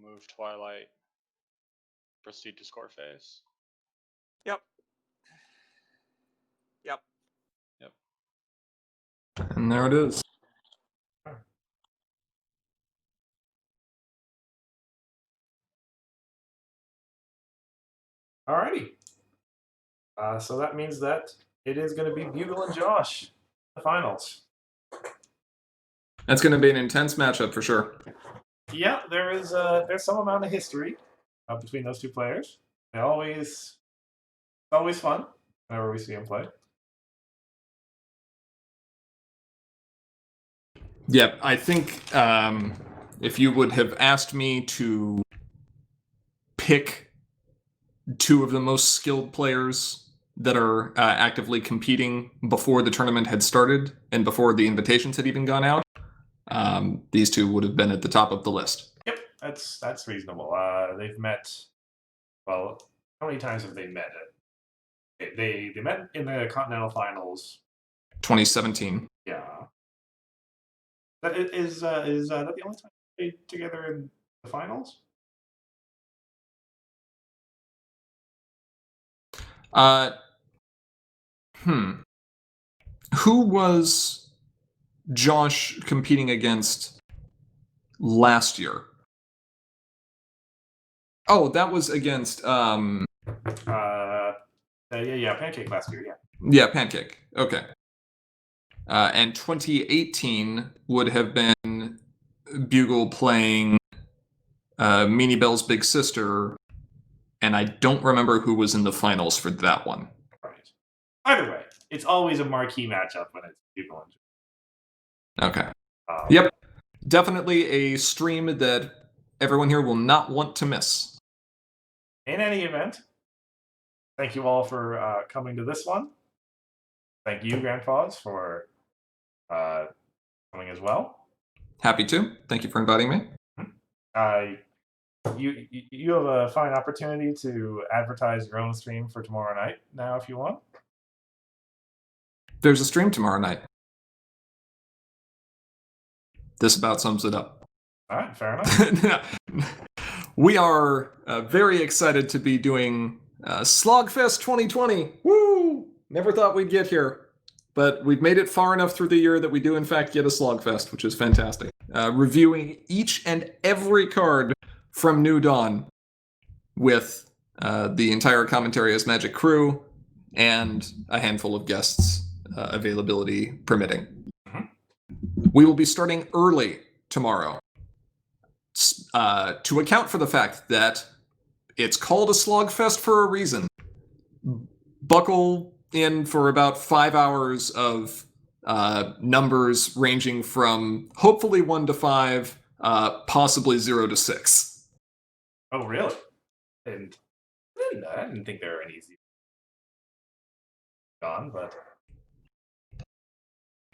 Move Twilight. Proceed to score phase. Yep. And there it is. Alrighty. So that means that it is going to be Bugle and Josh, the finals. That's going to be an intense matchup for sure. Yeah, there's some amount of history between those two players. It's always fun whenever we see them play. Yeah, I think if you would have asked me to pick 2 of the most skilled players that are actively competing before the tournament had started and before the invitations had even gone out, these 2 would have been at the top of the list. Yep, that's reasonable. They've met. Well, how many times have they met? They met in the Continental Finals. 2017. Yeah. Is that the only time they played together in the finals? Who was Josh competing against last year? Oh, that was against Pancake last year, yeah. yeah, Pancake. Okay. And 2018 would have been Bugle playing Meanie Belle's big sister, and I don't remember who was in the finals for that one. Right. Either way, it's always a marquee matchup when it's Bugle and Okay. Yep. Definitely a stream that everyone here will not want to miss. In any event, thank you all for coming to this one. Thank you, Grandpaws, for coming as well. Happy to. Thank you for inviting me. You have a fine opportunity to advertise your own stream for tomorrow night now if you want. There's a stream tomorrow night. This about sums it up. All right, fair enough. We are very excited to be doing Slogfest 2020. Woo! Never thought we'd get here. But we've made it far enough through the year that we do in fact get a Slogfest, which is fantastic. Reviewing each and every card from New Dawn with the entire Commentary as Magic crew and a handful of guests, availability permitting. Mhm. We will be starting early tomorrow to account for the fact that it's called a slogfest for a reason. Buckle in for about 5 hours of numbers ranging from hopefully 1 to 5, possibly 0 to 6. Oh, really? And I didn't think there were any easy gone, but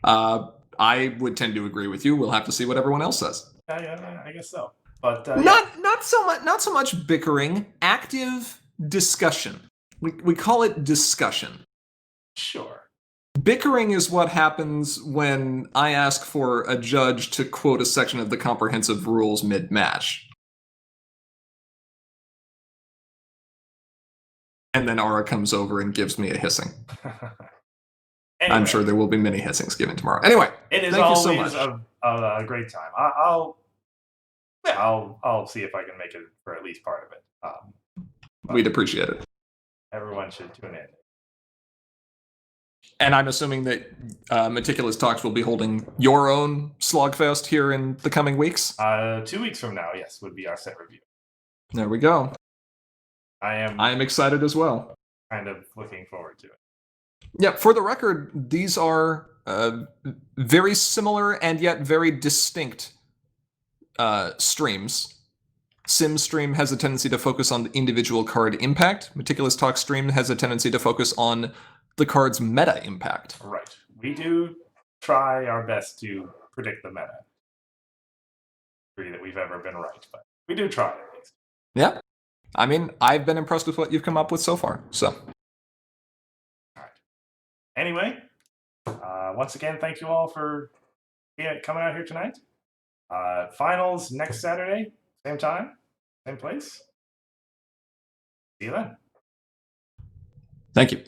I would tend to agree with you. We'll have to see what everyone else says. I guess so. But Not so much bickering, active discussion. We call it discussion. sure. Bickering is what happens when I ask for a judge to quote a section of the comprehensive rules mid-match. And then Ara comes over and gives me a hissing. Anyway, I'm sure there will be many hissings given tomorrow. Anyway, it is thank you so always much. a great time. I'll see if I can make it for at least part of it. We'd appreciate it. Everyone should tune in. And I'm assuming that Meticulous Talks will be holding your own Slogfest here in the coming weeks? 2 weeks from now, yes, would be our set review. There we go. I am excited as well. kind of looking forward to it. Yeah, for the record, these are very similar and yet very distinct streams. Sim stream has a tendency to focus on the individual card impact. Meticulous Talk stream has a tendency to focus on the card's meta impact. Right. We do try our best to predict the meta. Agree that we've ever been right, but we do try at least. Yeah. I mean, I've been impressed with what you've come up with so far. So. All right. Anyway, once again, thank you all for coming out here tonight. Finals next Saturday, same time, same place. See you then. Thank you.